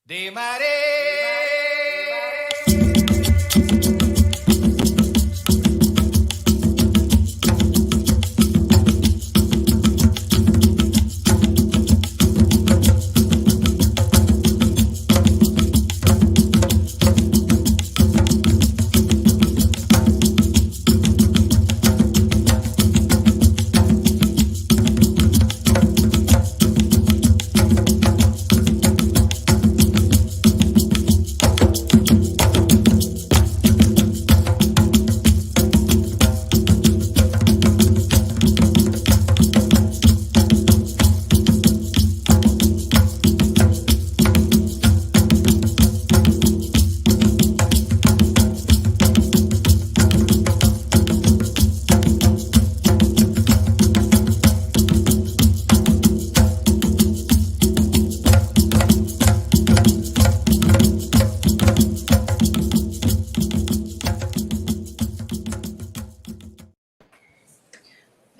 De mare.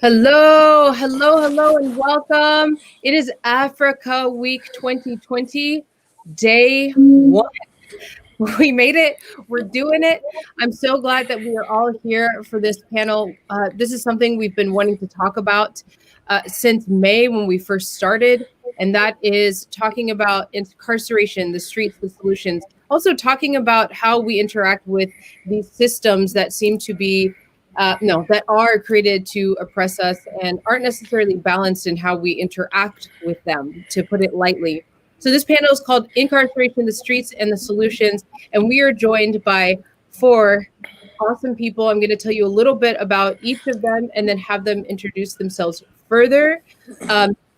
Hello, and welcome. It is Africa Week 2020, day 1. We made it. We're doing it. I'm so glad that we are all here for this panel. This is something we've been wanting to talk about since May when we first started, and that is talking about incarceration, the streets, the solutions. Also talking about how we interact with these systems that seem to be that are created to oppress us and aren't necessarily balanced in how we interact with them, to put it lightly. So this panel is called Incarceration, the Streets and the Solutions, and we are joined by 4 awesome people. I'm going to tell you a little bit about each of them and then have them introduce themselves further.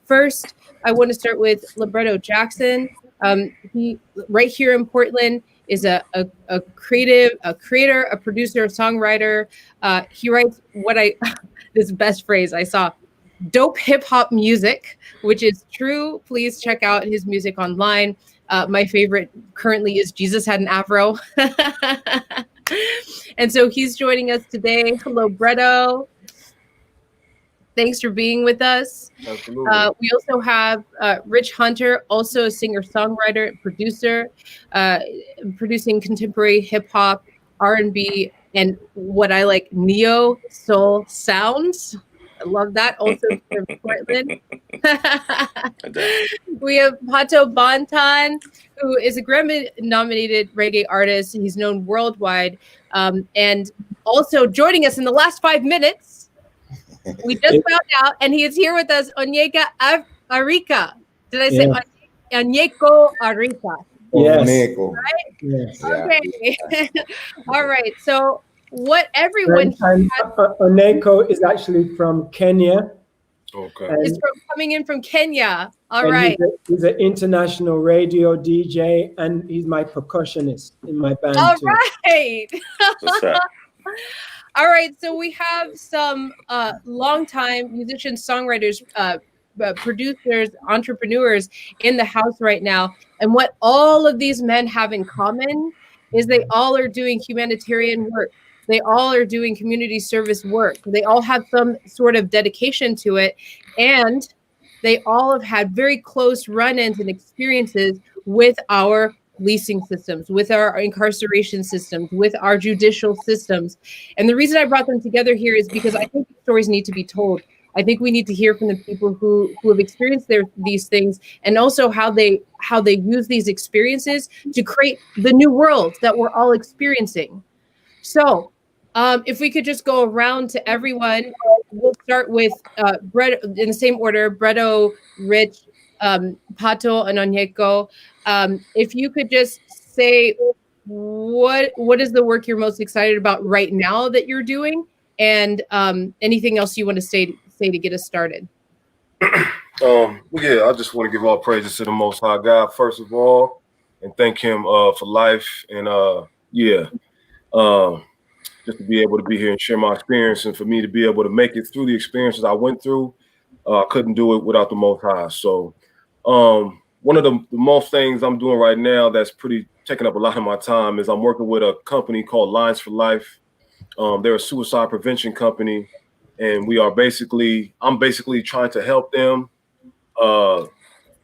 First, I want to start with Bretto Jackson. He, right here in Portland, is a creator, a producer, a songwriter. He writes this best phrase I saw, dope hip hop music, which is true. Please check out his music online. My favorite currently is Jesus Had an Afro. And so he's joining us today. Hello, Bretto. Thanks for being with us. Absolutely. We also have Rich Hunter, also a singer-songwriter and producer, producing contemporary hip-hop, R&B, and what I like, neo-soul sounds. I love that. Also from Portland. We have Pato Banton, who is a Grammy-nominated reggae artist. He's known worldwide. And also joining us in the last 5 minutes, we just found out, and he is here with us, Onyeka Arika. Did I say Onyeko Arika? Yes. Right? Yes. Okay. All right. So what everyone Oneko is actually from Kenya. Okay. Is coming in from Kenya. All right. He's an international radio DJ, and he's my percussionist in my band All too. right. What's that? All right, so we have some longtime musicians, songwriters, producers, entrepreneurs in the house right now. And what all of these men have in common is they all are doing humanitarian work. They all are doing community service work. They all have some sort of dedication to it. And they all have had very close run-ins and experiences with our policing systems, with our incarceration systems, with our judicial systems. And the reason I brought them together here is because I think stories need to be told. I think we need to hear from the people who have experienced these things, and also how they use these experiences to create the new world that we're all experiencing. So if we could just go around to everyone, we'll start with Bretto in the same order, Bretto, Rich, Pato, and Onyeko. If you could just say what is the work you're most excited about right now that you're doing, and anything else you want to say to get us started. I just want to give all praises to the Most High God first of all, and thank Him for life, and just to be able to be here and share my experience, and for me to be able to make it through the experiences I went through. I couldn't do it without the Most High. So one of the most things I'm doing right now that's pretty taking up a lot of my time is I'm working with a company called Lines for Life. They're a suicide prevention company, and I'm basically trying to help them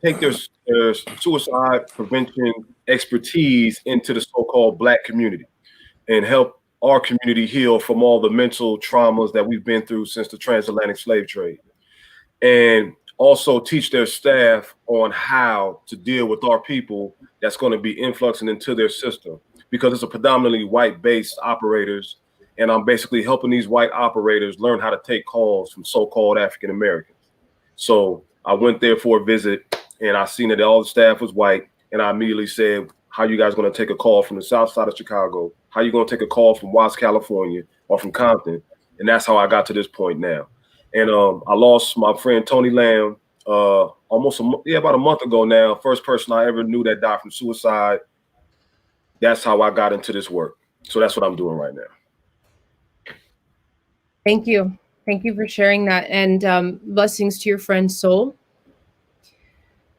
take their there's suicide prevention expertise into the so-called Black community and help our community heal from all the mental traumas that we've been through since the transatlantic slave trade. And also teach their staff on how to deal with our people that's going to be influxing into their system, because it's a predominantly white-based operators, and I'm basically helping these white operators learn how to take calls from so-called African Americans. So I went there for a visit, and I seen that all the staff was white, and I immediately said, how you guys going to take a call from the south side of Chicago? How you going to take a call from Watts, California, or from Compton? And that's how I got to this point now. And I lost my friend Tony Lamb about a month ago now. First person I ever knew that died from suicide. That's how I got into this work. So that's what I'm doing right now. Thank you. Thank you for sharing that. And blessings to your friend's soul.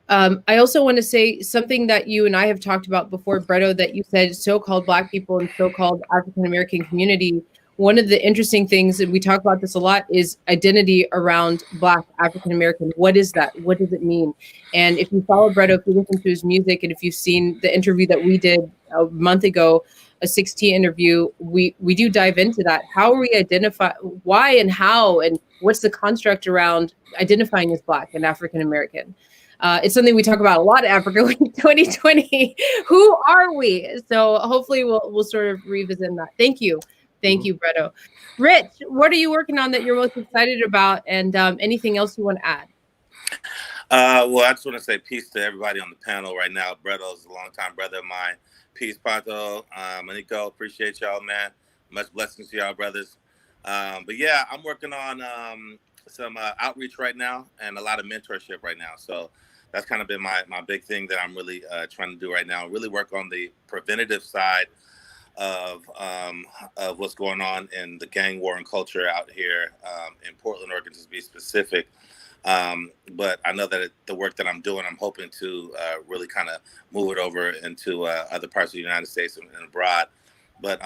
I also want to say something that you and I have talked about before, Bretto, that you said so-called Black people and so-called African-American community. One of the interesting things, and we talk about this a lot, is identity around Black African-American. What is that? What does it mean? And if you follow Bretto, if you listen to his music, and if you've seen the interview that we did a month ago, a 6T interview, we do dive into that. How are we identify, why and how, and what's the construct around identifying as Black and African-American? It's something we talk about a lot at Africa Week 2020. Who are we? So hopefully we'll sort of revisit that. Thank you. Thank you, Bretto. Rich, what are you working on that you're most excited about, and anything else you want to add? Well, I just want to say peace to everybody on the panel right now. Bretto is a longtime brother of mine. Peace, Pato. Maniko, appreciate y'all, man. Much blessings to y'all, brothers. But yeah, I'm working on some outreach right now and a lot of mentorship right now. So that's kind of been my big thing that I'm really trying to do right now. Really work on the preventative side of what's going on in the gang war and culture out here in Portland, Oregon, to be specific. But I know that the work that I'm doing, I'm hoping to really kind of move it over into other parts of the United States and abroad. But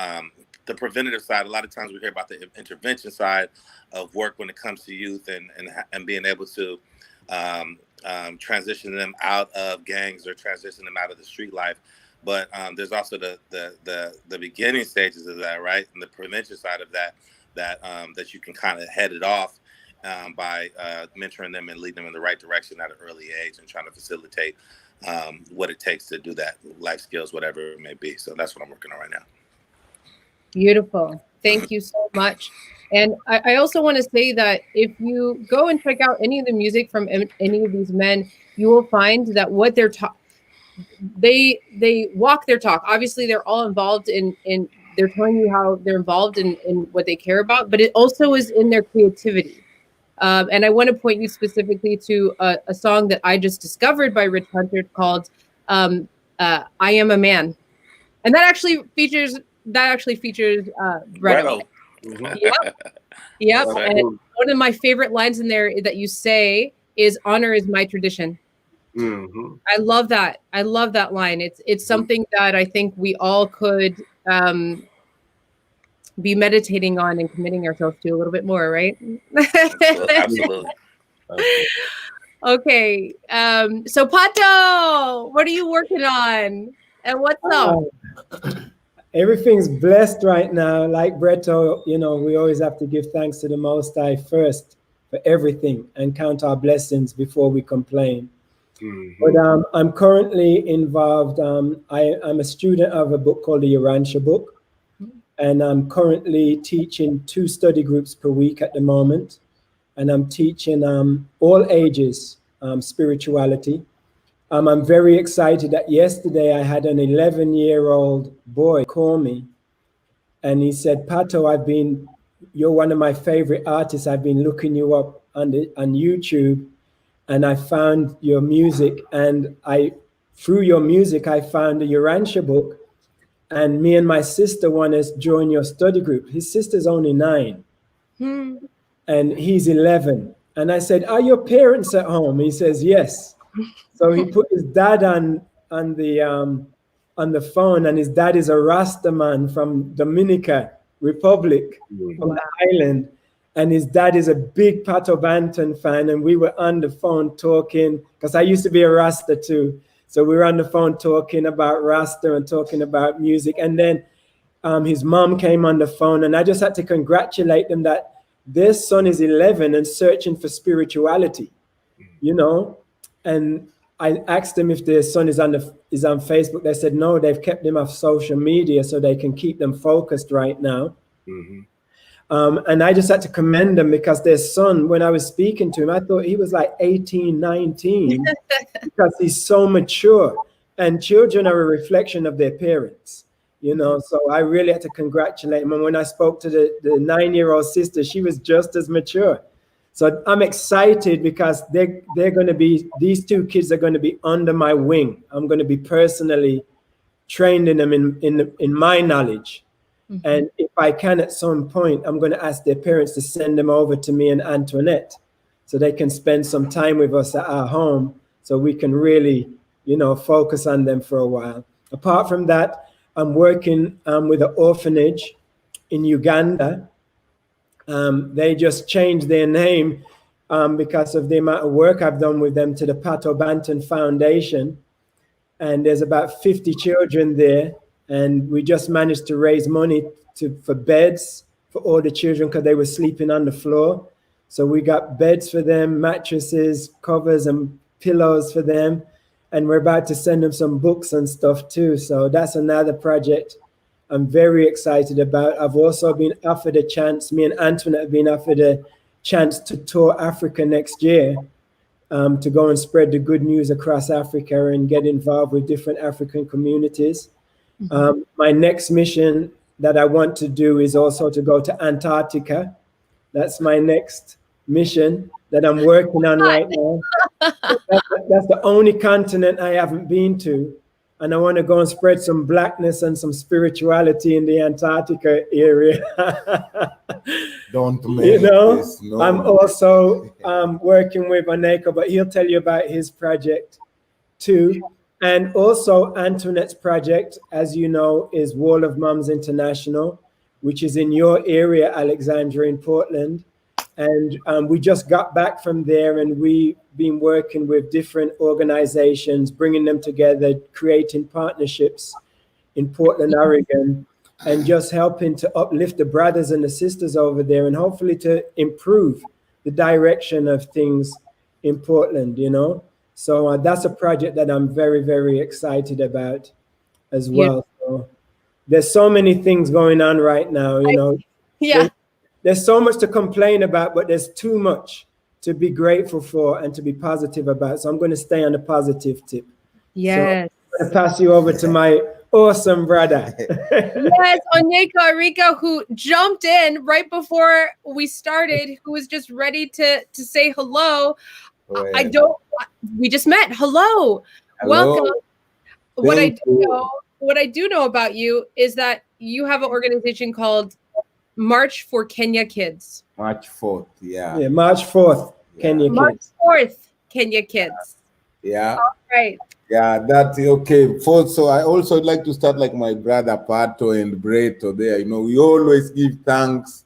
the preventative side, a lot of times we hear about the intervention side of work when it comes to youth and being able to transition them out of gangs or transition them out of the street life. But there's also the beginning stages of that, right? And the prevention side of that you can kind of head it off by mentoring them and leading them in the right direction at an early age and trying to facilitate what it takes to do that, life skills, whatever it may be. So that's what I'm working on right now. Beautiful. Thank you so much. And I also want to say that if you go and check out any of the music from any of these men, you will find that what they're they walk their talk. Obviously, they're all involved in they're telling you how they're involved in what they care about, but it also is in their creativity. And I want to point you specifically to a song that I just discovered by Rich Hunter called I Am a Man. And that actually features Bretto. Yep. And one of my favorite lines in there that you say is "Honor is my tradition." Mm-hmm. I love that. I love that line. It's something that I think we all could be meditating on and committing ourselves to a little bit more, right? Absolutely. Okay. So Pato, what are you working on? And what's up? Everything's blessed right now. Like Bretto, we always have to give thanks to the Most High first for everything and count our blessings before we complain. Mm-hmm. But I'm currently involved. I'm a student of a book called the Urantia book, and I'm currently teaching 2 study groups per week at the moment. And I'm teaching all ages spirituality. I'm very excited that yesterday I had an 11-year-old boy call me, and he said, "Pato, you're one of my favorite artists. I've been looking you up on YouTube, and I found your music, and through your music, I found the Urantia book, and me and my sister want to join your study group." His sister's only 9, and he's 11. And I said, "Are your parents at home?" He says, "Yes." So he put his dad on the phone, and his dad is a Rasta man from Dominica Republic, from the island. And his dad is a big Pato Banton fan, and we were on the phone talking, because I used to be a Rasta too. So we were on the phone talking about Rasta and talking about music. And then his mom came on the phone, and I just had to congratulate them that their son is 11 and searching for spirituality, you know. And I asked them if their son is on Facebook. They said no, they've kept him off social media so they can keep them focused right now. Mm-hmm. And I just had to commend them, because their son, when I was speaking to him, I thought he was like 18, 19, because he's so mature. And children are a reflection of their parents, you know. So I really had to congratulate him. And when I spoke to the 9-year-old sister, she was just as mature. So I'm excited, because they're going to be, these two kids are going to be under my wing. I'm going to be personally training them in my knowledge. Mm-hmm. And if I can, at some point, I'm going to ask their parents to send them over to me and Antoinette, so they can spend some time with us at our home, so we can really, you know, focus on them for a while. Apart from that, I'm working with an orphanage in Uganda. They just changed their name because of the amount of work I've done with them, to the Pato Banton Foundation. And there's about 50 children there. And we just managed to raise money for beds for all the children, because they were sleeping on the floor. So we got beds for them, mattresses, covers, and pillows for them. And we're about to send them some books and stuff too. So that's another project I'm very excited about. I've also been offered a chance, me and Antoinette have been offered a chance to tour Africa next year, to go and spread the good news across Africa and get involved with different African communities. My next mission that I want to do is also to go to Antarctica. That's my next mission that I'm working on right now. That's the only continent I haven't been to. And I want to go and spread some blackness and some spirituality in the Antarctica area. Don't make you know, this, no. I'm also working with Oneko, but he'll tell you about his project too. And also Antoinette's project, as you know, is Wall of Moms International, which is in your area, Alexandra, in Portland. And we just got back from there, and we've been working with different organizations, bringing them together, creating partnerships in Portland, Oregon, and just helping to uplift the brothers and the sisters over there, and hopefully to improve the direction of things in Portland, you know. So that's a project that I'm very, very excited about as well. Yeah. So there's so many things going on right now, you know. Yeah. There's so much to complain about, but there's too much to be grateful for and to be positive about. So I'm going to stay on the positive tip. Yes. So I'm going to pass you over to my awesome brother. Yes, Oneko Arika, who jumped in right before we started, who was just ready to say hello. We just met. Hello. Welcome. What I do know about you is that you have an organization called March for Kenya Kids. March 4th, yeah. Yeah, March 4th, Kenya Kids. March 4th, Kenya Kids. Yeah. All right. Yeah, that's okay. So I also would like to start like my brother Pato and Bretto there. You know, we always give thanks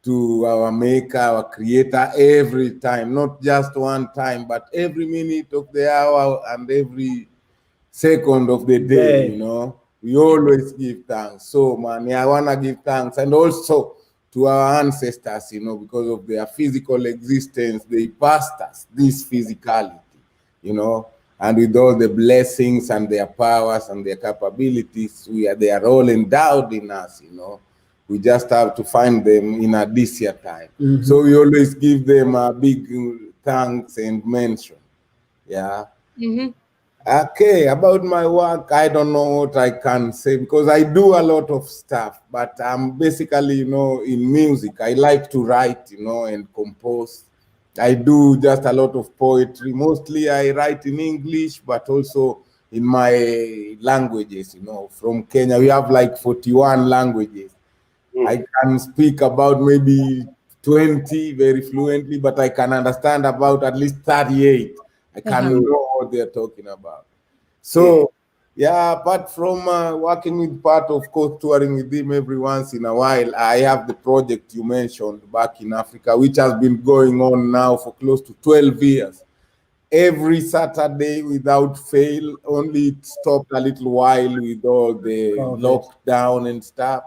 to our maker, our creator, every time, not just one time, but every minute of the hour and every second of the day, you know. We always give thanks. So, man, I want to give thanks. And also to our ancestors, you know, because of their physical existence, they passed us this physicality, you know. And with all the blessings and their powers and their capabilities, they are all endowed in us, you know. We just have to find them in a this year time. Mm-hmm. So we always give them a big thanks and mention. Yeah. Mm-hmm. Okay, about my work, I don't know what I can say because I do a lot of stuff, but I'm basically, you know, in music. I like to write, you know, and compose. I do just a lot of poetry. Mostly I write in English, but also in my languages, you know. From Kenya, we have like 41 languages. I can speak about maybe 20 very fluently, but I can understand about at least 38. I can know what they're talking about. So Yeah, apart from working with Pato, of course, touring with him every once in a while, I have the project you mentioned back in Africa, which has been going on now for close to 12 years. Every Saturday without fail, only it stopped a little while with all the COVID. lockdown and stuff.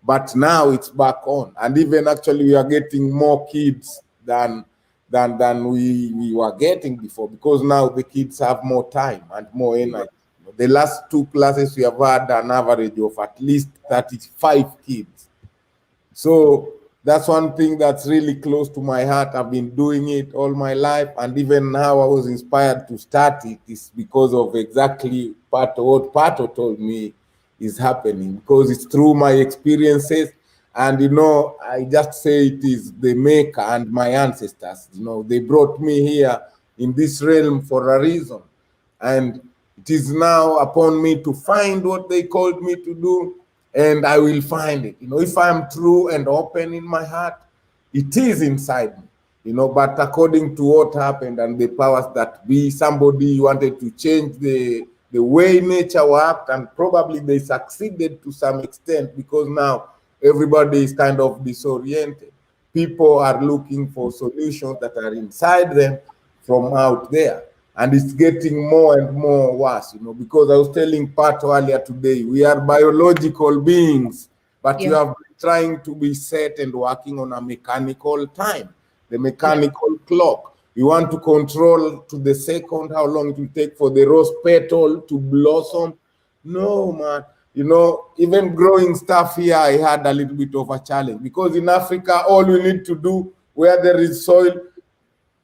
But now it's back on. And even actually we are getting more kids than we were getting before, because now the kids have more time and more energy. The last two classes we have had an average of at least 35 kids. So that's one thing that's really close to my heart. I've been doing it all my life, and even now I was inspired to start it is because of exactly what Pato told me is happening, because it's through my experiences. And I just say it is the maker and my ancestors. They brought me here in this realm for a reason, and it is now upon me to find what they called me to do, and I will find it. If I'm true and open in my heart, it is inside me. But according to what happened and the powers that be, somebody wanted to change the way nature worked, and probably they succeeded to some extent, because now everybody is kind of disoriented. People are looking for solutions that are inside them from out there. And it's getting more and more worse, because I was telling Pat earlier today, we are biological beings, but you have been trying to be set and working on a mechanical time, the mechanical clock. You want to control to the second how long it will take for the rose petal to blossom. No, man. Even growing stuff here, I had a little bit of a challenge, because in Africa, all you need to do where there is soil,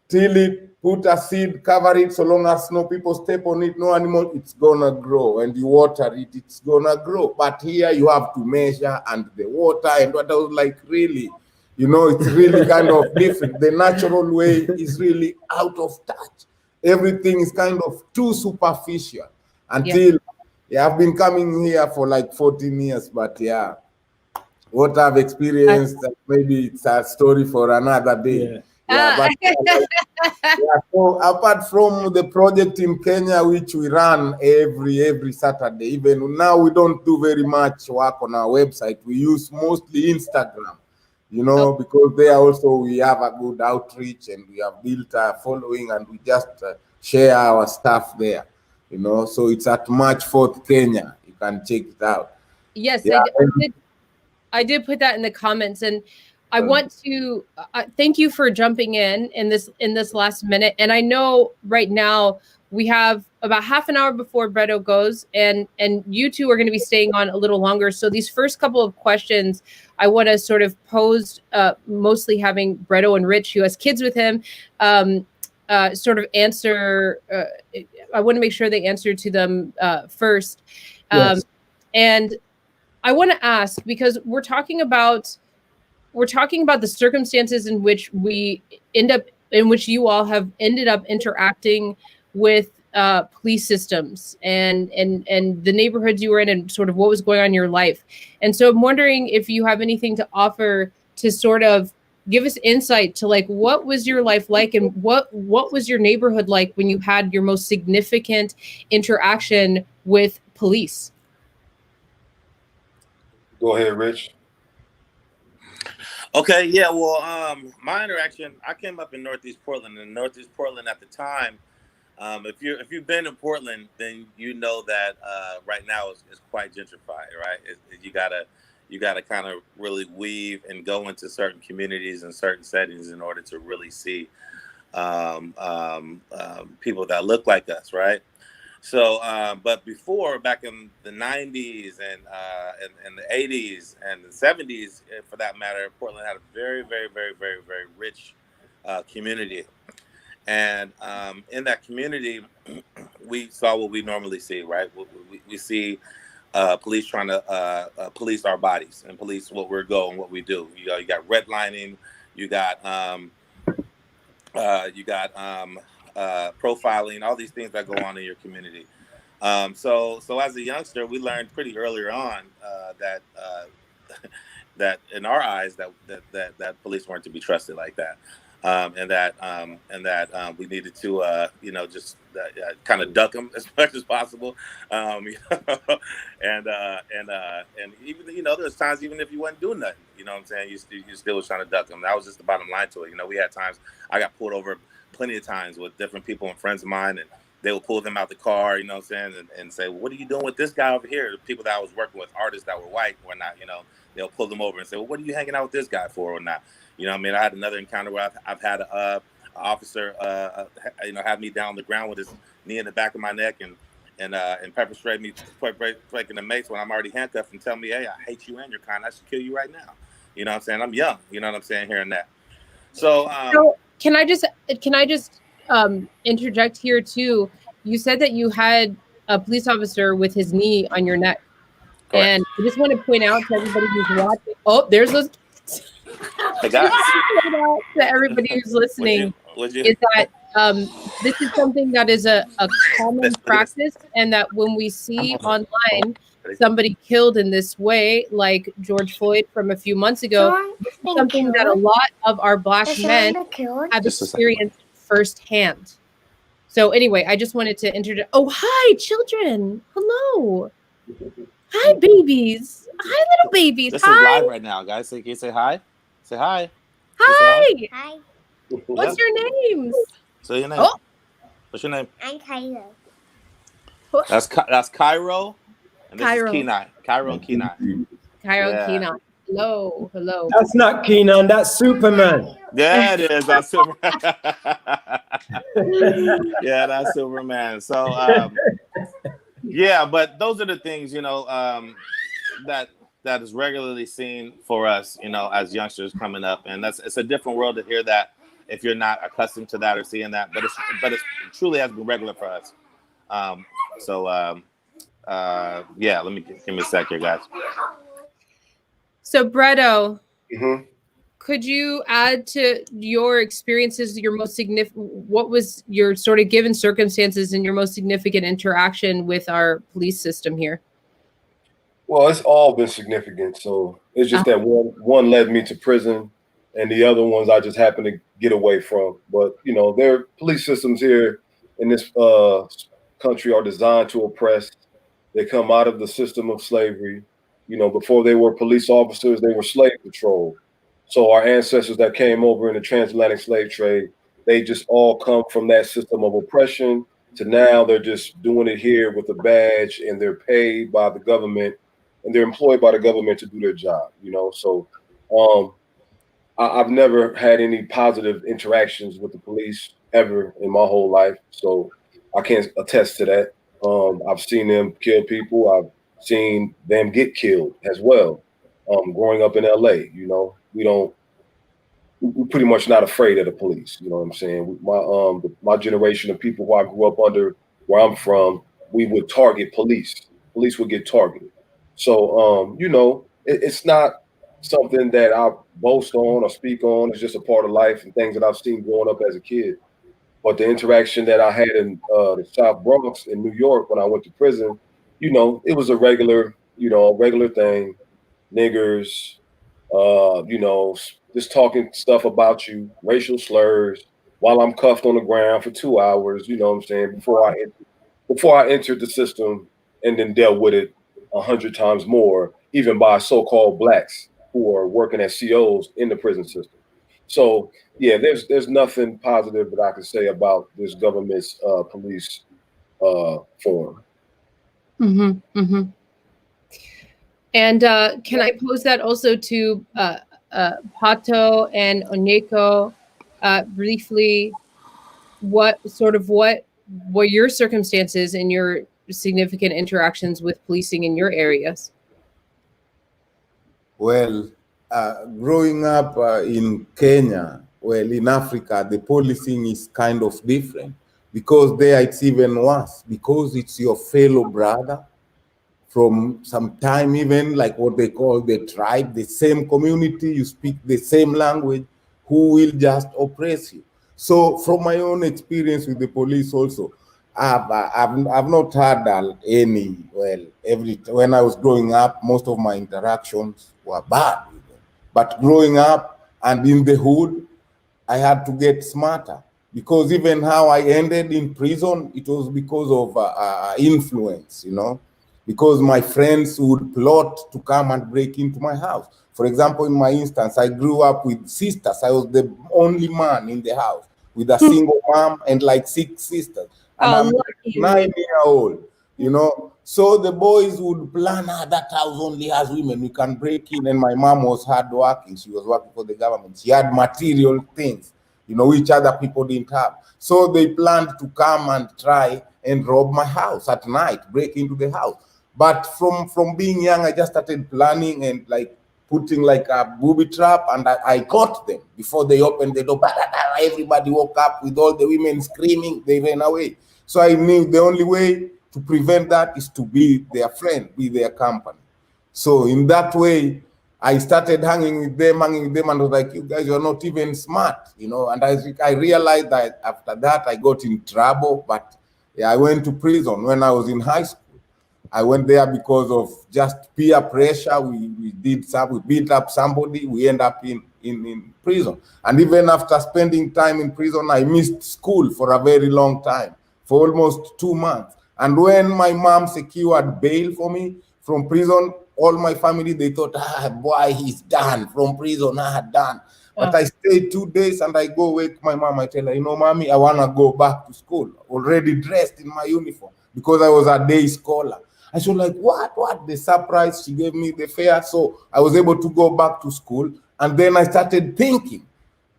till it, put a seed, cover it, so long as no people step on it, no animal, it's gonna grow. And you water it, it's gonna grow. But here you have to measure and the water, and what I was like, really, it's really kind of different. The natural way is really out of touch. Everything is kind of too superficial until, I've been coming here for like 14 years, but what I've experienced, maybe it's a story for another day. But so apart from the project in Kenya, which we run every Saturday, even now we don't do very much work on our website. We use mostly Instagram, because there also we have a good outreach, and we have built a following, and we just share our stuff there, So it's at March 4th, Kenya. You can check it out. Yes, I did put that in the comments, and I want to thank you for jumping in this last minute. And I know right now we have about half an hour before Bretto goes, and you two are going to be staying on a little longer. So these first couple of questions I want to sort of pose, mostly having Bretto and Rich, who has kids with him, sort of answer. I want to make sure they answer to them first. Yes. And I want to ask, because we're talking about the circumstances in which you all have ended up interacting with police systems and the neighborhoods you were in, and sort of what was going on in your life. And so I'm wondering if you have anything to offer to sort of give us insight to, like, what was your life like, and what was your neighborhood like when you had your most significant interaction with police? Go ahead, Rich. Okay, well, my interaction, I came up in Northeast Portland, and Northeast Portland at the time, if you've been in Portland, then you know that right now is quite gentrified, right? You gotta kind of really weave and go into certain communities and certain settings in order to really see people that look like us, right? So, but before, back in the 90s and the 80s and the 70s, for that matter, Portland had a very, very, very, very, very rich community. And in that community, we saw what we normally see, right? We see police trying to police our bodies and police what we're going, what we do. You got redlining, you got profiling, all these things that go on in your community. So as a youngster, we learned pretty earlier on that in our eyes that police weren't to be trusted like that. and that we needed to just kind of duck them as much as possible, and even there's times even if you wasn't doing nothing, you know what I'm saying, you still was trying to duck them. That was just the bottom line to it. We had times I got pulled over plenty of times with different people and friends of mine, and they will pull them out the car, you know what I'm saying, and say, well, what are you doing with this guy over here? The people that I was working with, artists that were white, were not, they'll pull them over and say, well, what are you hanging out with this guy for or not? You know what I mean? I had another encounter where I've had an officer, have me down on the ground with his knee in the back of my neck and pepper spray me, breaking the mace when I'm already handcuffed and tell me, hey, I hate you and your kind. I should kill you right now. You know what I'm saying? I'm young. You know what I'm saying? Hearing that. So can I just interject here too? You said that you had a police officer with his knee on your neck. Correct. And I just want to point out to everybody who's watching. Oh, there's those. Hey guys. To everybody who's listening, is that this is something that is a common practice, and that when we see online somebody killed in this way, like George Floyd from a few months ago, something that a lot of our Black men have experienced firsthand. So anyway, I just wanted to introduce. Oh, hi, children. Hello. Hi, babies. Hi, little babies. This hi. Is live right now, guys. So can you say hi? Say hi. Hi. Say hi. What's your names? Say your name. Oh. What's your name? I'm Cairo. That's Cairo. And this Cairo. is Kenai. Cairo and Kenai. Cairo and Kenai. Hello. Hello. That's not Kenan. That's Superman. Yeah, it is. That's Superman. Yeah, that's Superman. So, yeah, but those are the things, that is regularly seen for us, as youngsters coming up, and it's a different world to hear that if you're not accustomed to that or seeing that, but it truly has been regular for us. Yeah, give me a sec here, guys. So, Bretto, Mm-hmm. could you add to your experiences, your most significant, what was your sort of given circumstances and your most significant interaction with our police system here? Well, it's all been significant. So it's just that one led me to prison, and the other ones I just happened to get away from. But their police systems here in this country are designed to oppress. They come out of the system of slavery. Before they were police officers, they were slave patrol. So our ancestors that came over in the transatlantic slave trade, they just all come from that system of oppression to now they're just doing it here with a badge, and they're paid by the government, and they're employed by the government to do their job. So I've never had any positive interactions with the police ever in my whole life. So I can't attest to that. I've seen them kill people. I've seen them get killed as well. Growing up in LA, we're pretty much not afraid of the police. You know what I'm saying? My generation of people who I grew up under, where I'm from, we would target police. Police would get targeted. So, it's not something that I boast on or speak on. It's just a part of life and things that I've seen growing up as a kid. But the interaction that I had in the South Bronx in New York when I went to prison, it was a regular thing. Niggers, just talking stuff about you, racial slurs, while I'm cuffed on the ground for 2 hours. You know what I'm saying? Before I entered the system, and then dealt with it 100 times more, even by so-called blacks who are working as COs in the prison system. So yeah, there's nothing positive that I can say about this government's police form. Mm-hmm, mm-hmm. And can I pose that also to Pato and Onyeko briefly? What were your circumstances and your significant interactions with policing in your areas? Well, growing up in Kenya, in Africa, the policing is kind of different, because there it's even worse, because it's your fellow brother from some time, even like what they call the tribe, the same community, you speak the same language, who will just oppress you. So from my own experience with the police also, I've not had any, when I was growing up, most of my interactions were bad with them. But growing up and in the hood, I had to get smarter, because even how I ended in prison, it was because of influence, you know, because my friends would plot to come and break into my house. For example, in my instance, I grew up with sisters. I was the only man in the house with a single mom and like 6 sisters. And I'm lucky you. 9-year-old, you know. So the boys would plan, that house only has women, we can break in. And my mom was hardworking. She was working for the government. She had material things, you know, which other people didn't have. So they planned to come and try and rob my house at night, break into the house. But from being young, I just started planning and like putting like a booby trap, and I caught them before they opened the door. Everybody woke up with all the women screaming. They ran away. So I knew the only way to prevent that is to be their friend, be their company. So in that way, I started hanging with them, and I was like, you guys are not even smart, you know. And I realized that after that, I got in trouble. But yeah, I went to prison when I was in high school. I went there because of just peer pressure. We beat up somebody, we end up in prison. And even after spending time in prison, I missed school for a very long time, for almost 2 months. And when my mom secured bail for me from prison, all my family, they thought, boy, he's done from prison, done. But I stayed 2 days, and I go wake my mom. I tell her, you know, mommy, I want to go back to school, already dressed in my uniform, because I was a day scholar. I was like, what? The surprise, she gave me the fare. So I was able to go back to school. And then I started thinking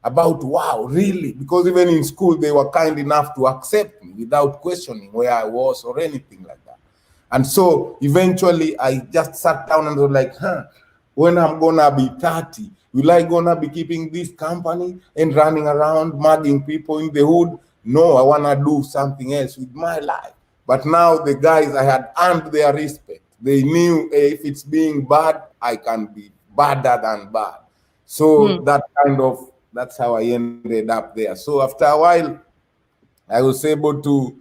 about, wow, really? Because even in school, they were kind enough to accept me without questioning where I was or anything like that. And so eventually I just sat down and was like, when I'm going to be 30, will I going to be keeping this company and running around mugging people in the hood? No, I want to do something else with my life. But now the guys, I had earned their respect. They knew, if it's being bad, I can be badder than bad. So that's how I ended up there. So after a while, I was able to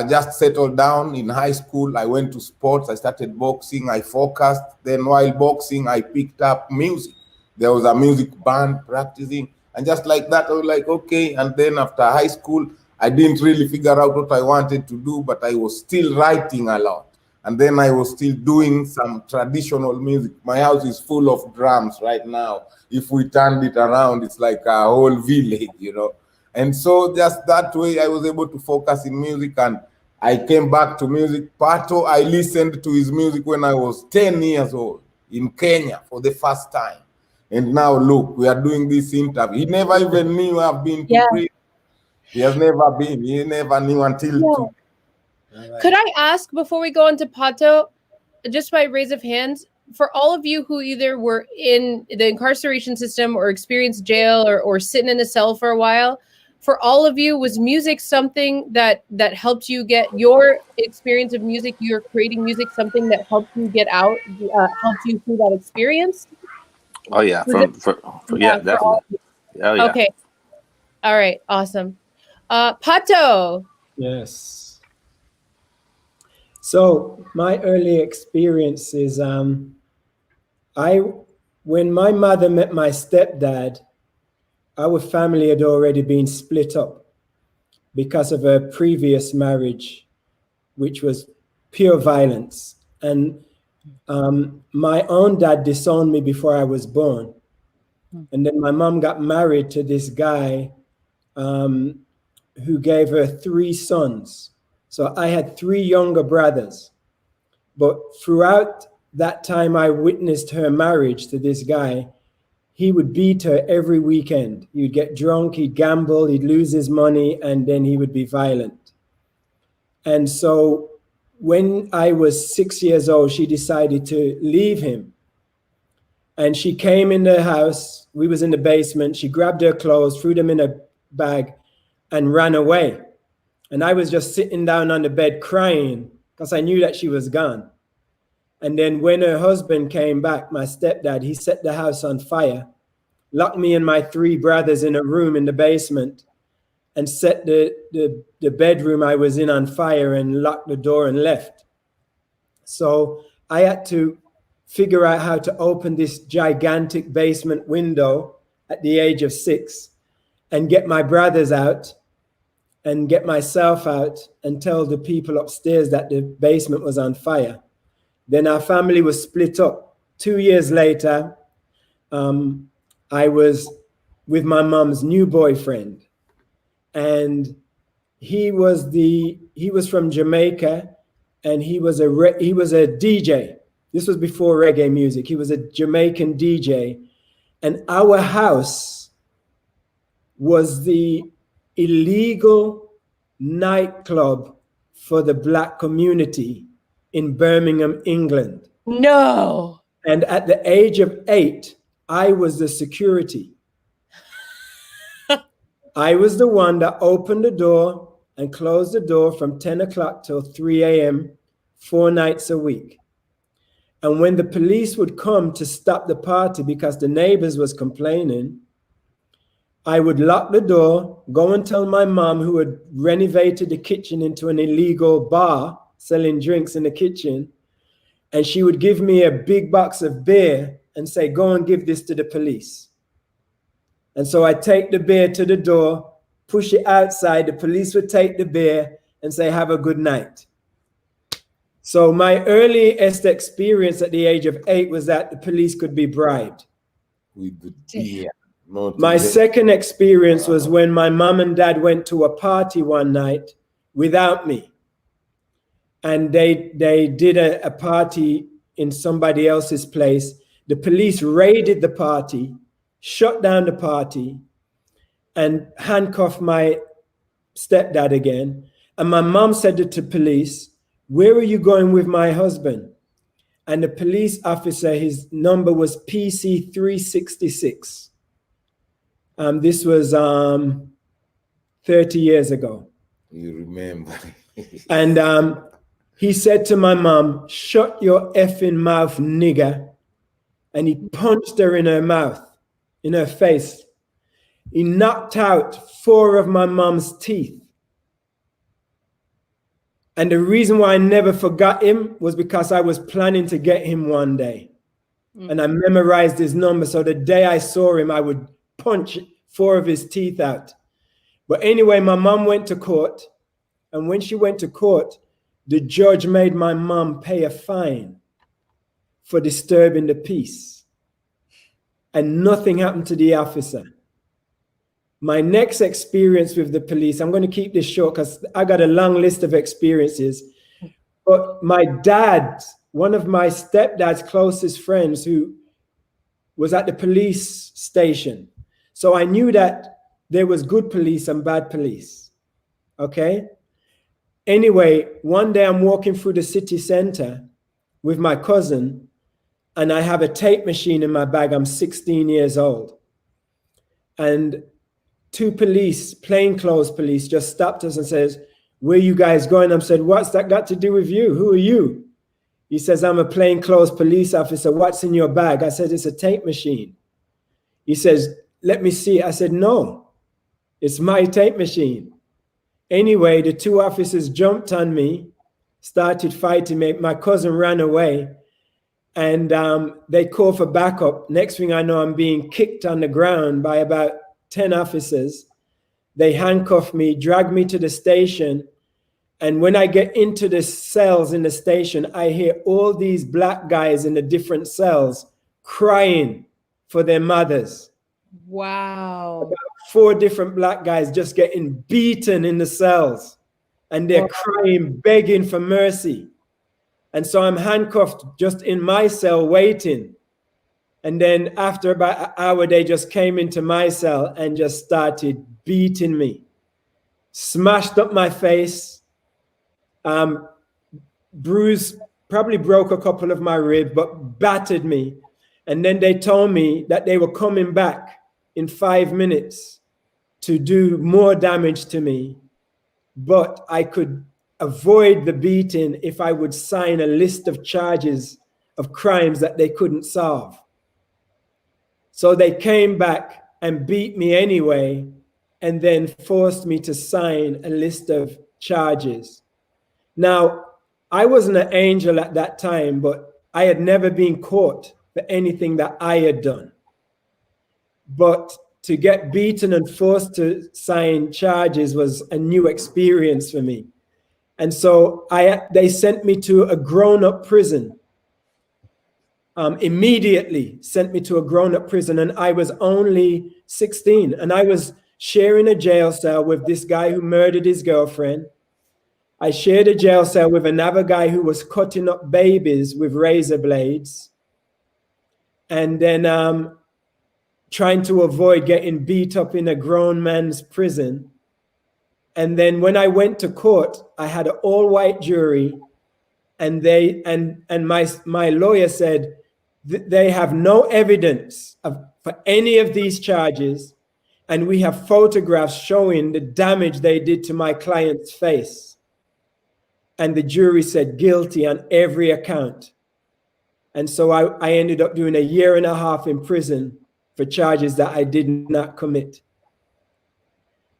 just settle down in high school. I went to sports. I started boxing. I focused. Then while boxing, I picked up music. There was a music band practicing. And just like that, I was like, okay. And then after high school, I didn't really figure out what I wanted to do, but I was still writing a lot. And then I was still doing some traditional music. My house is full of drums right now. If we turned it around, it's like a whole village, you know. And so just that way, I was able to focus in music, and I came back to music. Pato, I listened to his music when I was 10 years old in Kenya for the first time. And now look, we are doing this interview. He never even knew I've been to prison. He has never been. He never knew until today. Right. Could I ask, before we go into Pato, just by raise of hands, for all of you who either were in the incarceration system or experienced jail or sitting in a cell for a while, for all of you, was music something that helped you get your experience of music, your creating music, something that helped you get out, helped you through that experience? Oh yeah, definitely. Oh yeah. Okay. All right. Awesome. Pato. Yes. So my early experience is, when my mother met my stepdad, our family had already been split up because of a previous marriage, which was pure violence. And my own dad disowned me before I was born. And then my mom got married to this guy who gave her 3 sons. So I had 3 younger brothers. But throughout that time I witnessed her marriage to this guy, he would beat her every weekend. He would get drunk, he'd gamble, he'd lose his money, and then he would be violent. And so when I was 6 years old, she decided to leave him. And she came in the house, we was in the basement, she grabbed her clothes, threw them in a bag, and ran away. And I was just sitting down on the bed crying because I knew that she was gone. And then when her husband came back, my stepdad, he set the house on fire, locked me and my 3 brothers in a room in the basement, and set the bedroom I was in on fire and locked the door and left. So I had to figure out how to open this gigantic basement window at the age of 6. and get my brothers out and get myself out and tell the people upstairs that the basement was on fire. Then our family was split up. 2 years later, I was with my mom's new boyfriend, and he was from Jamaica, and he was a DJ. This was before reggae music. He was a Jamaican DJ, and our house was the illegal nightclub for the Black community in Birmingham, England. No. And at the age of 8, I was the security. I was the one that opened the door and closed the door from 10 o'clock till 3 a.m., 4 nights a week. And when the police would come to stop the party because the neighbors was complaining, I would lock the door, go and tell my mom, who had renovated the kitchen into an illegal bar, selling drinks in the kitchen, and she would give me a big box of beer and say, go and give this to the police. And so I take the beer to the door, push it outside, the police would take the beer and say, have a good night. So my earliest experience at the age of 8 was that the police could be bribed. With the beer. My second experience was when my mom and dad went to a party one night without me. And they did a party in somebody else's place. The police raided the party, shut down the party, and handcuffed my stepdad again. And my mom said to the police, where are you going with my husband? And the police officer, his number was PC 366. This was 30 years ago. You remember. And he said to my mom, shut your effing mouth, nigger. And he punched her in her mouth, in her face. He knocked out 4 of my mom's teeth. And the reason why I never forgot him was because I was planning to get him one day. And I memorized his number. So the day I saw him, I would punch 4 of his teeth out. But anyway, my mom went to court. And when she went to court, the judge made my mom pay a fine for disturbing the peace. And nothing happened to the officer. My next experience with the police, I'm going to keep this short because I got a long list of experiences. But my dad, one of my stepdad's closest friends, who was at the police station. So I knew that there was good police and bad police. Okay? Anyway, one day I'm walking through the city center with my cousin, and I have a tape machine in my bag. I'm 16 years old. And 2 police, plainclothes police, just stopped us and says, where you guys going? I said, what's that got to do with you? Who are you? He says, I'm a plainclothes police officer. What's in your bag? I said, it's a tape machine. He says, let me see. I said, no, it's my tape machine. Anyway, the 2 officers jumped on me, started fighting me. My cousin ran away, and they called for backup. Next thing I know, I'm being kicked on the ground by about 10 officers. They handcuffed me, dragged me to the station. And when I get into the cells in the station, I hear all these black guys in the different cells crying for their mothers. Wow. About 4 different black guys just getting beaten in the cells. And they're crying, begging for mercy. And so I'm handcuffed just in my cell waiting. And then after about an hour, they just came into my cell and just started beating me. Smashed up my face. Bruised, probably broke a couple of my ribs, but battered me. And then they told me that they were coming back in 5 minutes to do more damage to me. But I could avoid the beating if I would sign a list of charges of crimes that they couldn't solve. So they came back and beat me anyway, and then forced me to sign a list of charges. Now, I wasn't an angel at that time, but I had never been caught for anything that I had done. But to get beaten and forced to sign charges was a new experience for me. And so they sent me to a grown-up prison. Immediately sent me to a grown-up prison, and I was only 16, and I was sharing a jail cell with this guy who murdered his girlfriend. I shared a jail cell with another guy who was cutting up babies with razor blades, and then trying to avoid getting beat up in a grown man's prison. And then when I went to court, I had an all-white jury, and my lawyer said they have no evidence for any of these charges, and we have photographs showing the damage they did to my client's face. And the jury said guilty on every account. And so I ended up doing 1.5 years in prison for charges that I did not commit.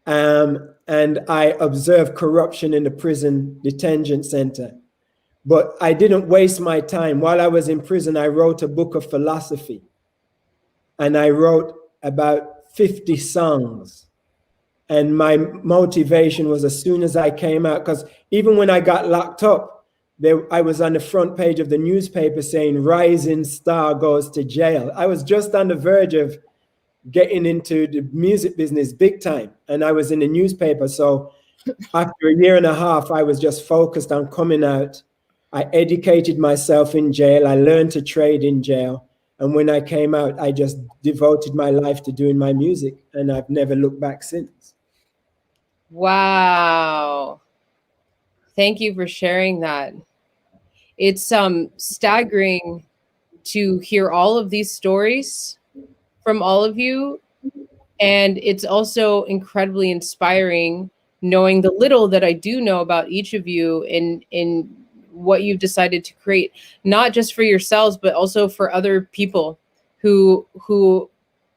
And I observed corruption in the prison detention center. But I didn't waste my time. While I was in prison, I wrote a book of philosophy. And I wrote about 50 songs. And my motivation was, as soon as I came out, because even when I got locked up, I was on the front page of the newspaper saying, "Rising star goes to jail." I was just on the verge of getting into the music business big time. And I was in the newspaper. So after 1.5 years, I was just focused on coming out. I educated myself in jail. I learned to trade in jail. And when I came out, I just devoted my life to doing my music. And I've never looked back since. Wow. Thank you for sharing that. It's staggering to hear all of these stories from all of you. And it's also incredibly inspiring knowing the little that I do know about each of you in what you've decided to create, not just for yourselves, but also for other people who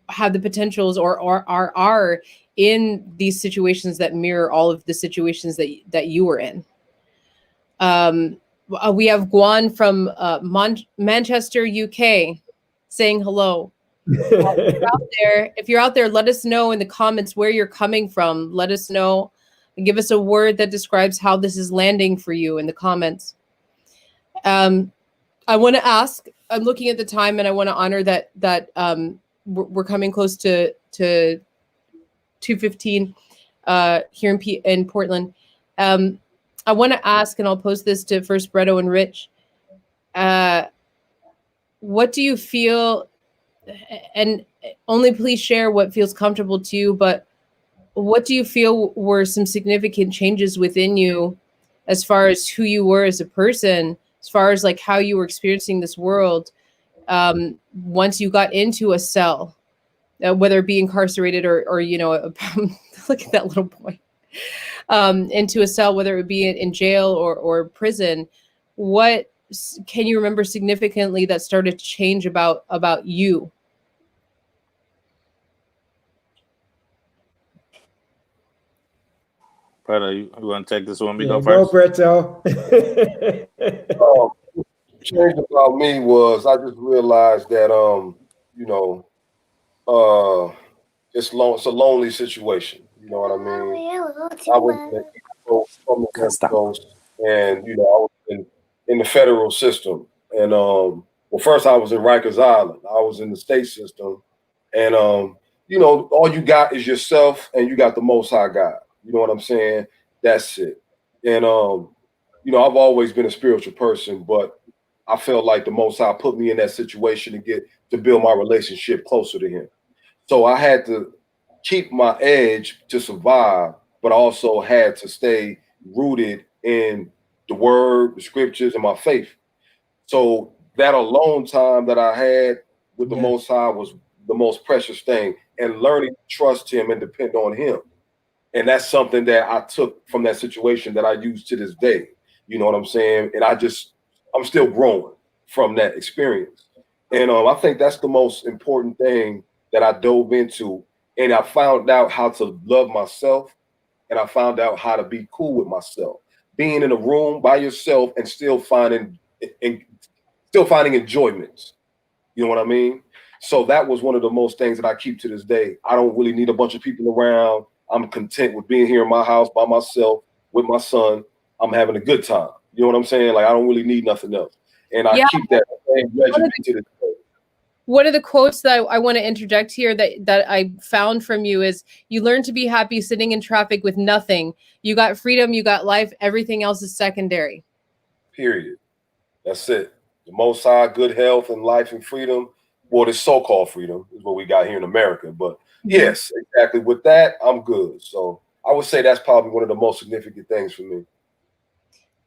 have the potentials or are in these situations that mirror all of the situations that you were in. We have Guan from Manchester, UK, saying hello. If you're out there, let us know in the comments where you're coming from. Let us know and give us a word that describes how this is landing for you in the comments. I want to ask, I'm looking at the time and I want to honor that we're coming close to 2:15 here in Portland. I want to ask, and I'll post this to first Bretto and Rich. What do you feel, and only please share what feels comfortable to you, but what do you feel were some significant changes within you as far as who you were as a person, as far as like how you were experiencing this world once you got into a cell, whether it be incarcerated or you know, look at that little boy, into a cell, whether it be in jail or prison? What can you remember significantly that started to change about you? Bretto, you want to take this one? Go first? Bretto. Change about me was I just realized that you know, it's a lonely situation. You know what I mean? I was from the West Coast, and you know, I was in the federal system. And well, first I was in Rikers Island. I was in the state system, and you know, all you got is yourself, and you got the Most High God. You know what I'm saying? That's it. And you know, I've always been a spiritual person, but I felt like the Most High put me in that situation to build my relationship closer to Him. So I had to keep my edge to survive, but also had to stay rooted in the Word, the Scriptures, and my faith. So that alone time that I had with the Most High was the most precious thing, and learning to trust Him and depend on Him. And that's something that I took from that situation that I use to this day. You know what I'm saying? And I'm still growing from that experience. And I think that's the most important thing that I dove into. And I found out how to love myself, and I found out how to be cool with myself. Being in a room by yourself and still finding enjoyment. You know what I mean? So that was one of the most things that I keep to this day. I don't really need a bunch of people around. I'm content with being here in my house by myself with my son. I'm having a good time. You know what I'm saying? Like, I don't really need nothing else. And I keep that same regimen to this day. One of the quotes that I want to interject here that I found from you is, you learn to be happy sitting in traffic with nothing. You got freedom, you got life, everything else is secondary. Period. That's it. The Most High, good health and life and freedom. Well, this so-called freedom is what we got here in America. But yes, exactly. With that, I'm good. So I would say that's probably one of the most significant things for me.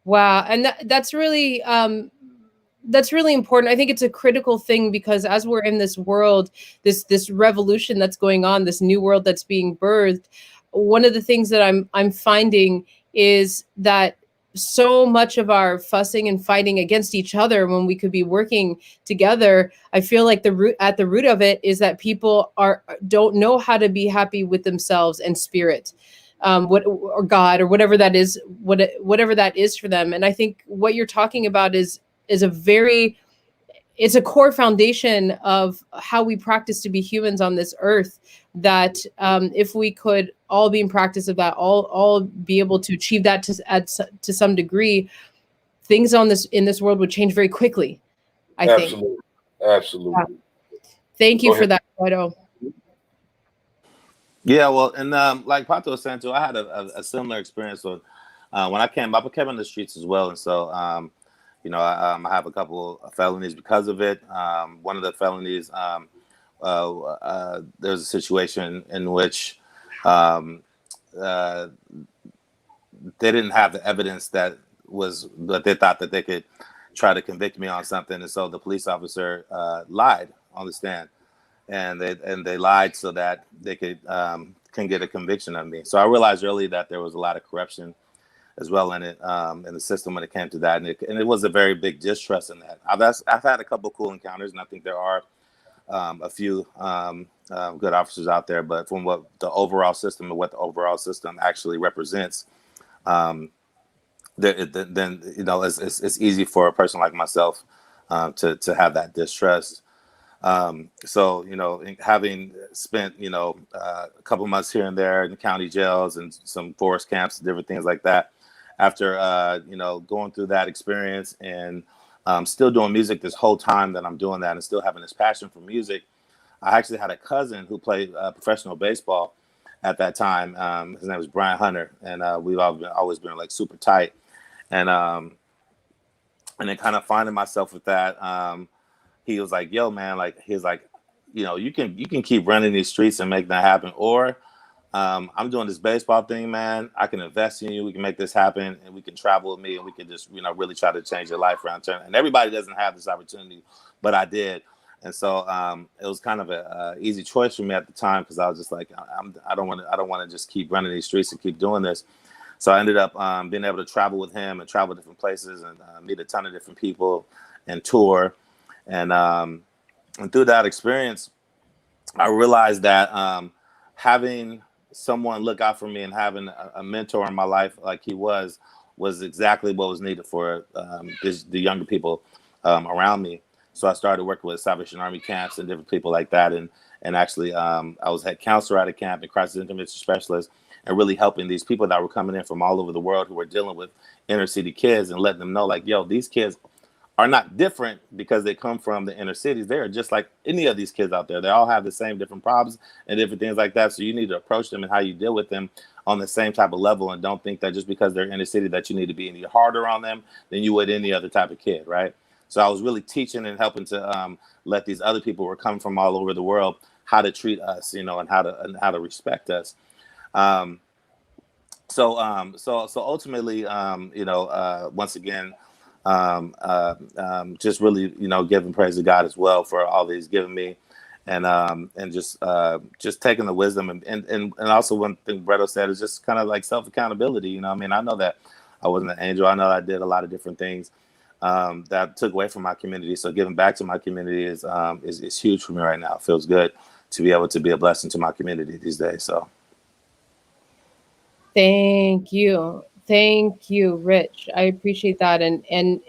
Wow. And that's really important. I think it's a critical thing, because as we're in this world, this revolution that's going on, this new world that's being birthed, one of the things that I'm finding is that so much of our fussing and fighting against each other when we could be working together, I feel like at the root of it is that people don't know how to be happy with themselves and spirit, or God, or whatever that is, whatever that is for them. And I think what you're talking about is it's a core foundation of how we practice to be humans on this earth, that if we could all be in practice of that, all be able to achieve that to some degree, things in this world would change very quickly, I think. Absolutely. Yeah. Thank you for that, Bretto. Yeah, well, and like Pato was saying too, I had a similar experience with when I came in the streets as well, and so I have a couple of felonies because of it. One of the felonies, there's a situation in which they didn't have the evidence that they thought that they could try to convict me on something, and so the police officer lied on the stand, and they lied so that they can get a conviction of me. So I realized early that there was a lot of corruption as well in it, in the system when it came to that, and it was a very big distrust in that. I've had a couple of cool encounters, and I think there are a few good officers out there, but from what the overall system actually represents, then it's easy for a person like myself to have that distrust. So having spent a couple months here and there in the county jails and some forest camps and different things like that, after going through that experience and still doing music this whole time that I'm doing that, and still having this passion for music, I actually had a cousin who played professional baseball at that time. His name was Brian Hunter, and we've always been like super tight, and then kind of finding myself with that. He was like, "Yo, man," like he's like, you can keep running these streets and make that happen, or I'm doing this baseball thing, man. I can invest in you. We can make this happen, and we can travel with me, and we can just really try to change your life around. And everybody doesn't have this opportunity, but I did, and so it was kind of a easy choice for me at the time, because I was just like, I don't want to just keep running these streets and keep doing this. So I ended up being able to travel with him and travel different places and meet a ton of different people and tour. And through that experience, I realized that having someone look out for me and having a mentor in my life like he was exactly what was needed for the younger people around me. So I started working with Salvation Army camps and different people like that. And actually, I was head counselor at a camp and crisis intervention specialist, and really helping these people that were coming in from all over the world who were dealing with inner city kids, and letting them know, like, yo, these kids are not different because they come from the inner cities. They're just like any of these kids out there. They all have the same different problems and different things like that. So you need to approach them and how you deal with them on the same type of level, and don't think that just because they're in the city that you need to be any harder on them than you would any other type of kid, right? So I was really teaching and helping to let these other people who are coming from all over the world how to treat us, and how to respect us. So ultimately, once again, just really, giving praise to God as well for all that He's given me, and just taking the wisdom and also one thing Bretto said is just kind of like self accountability. I know that I wasn't an angel. I know I did a lot of different things that took away from my community. So giving back to my community is huge for me right now. It feels good to be able to be a blessing to my community these days. So. Thank you, Rich. I appreciate that. And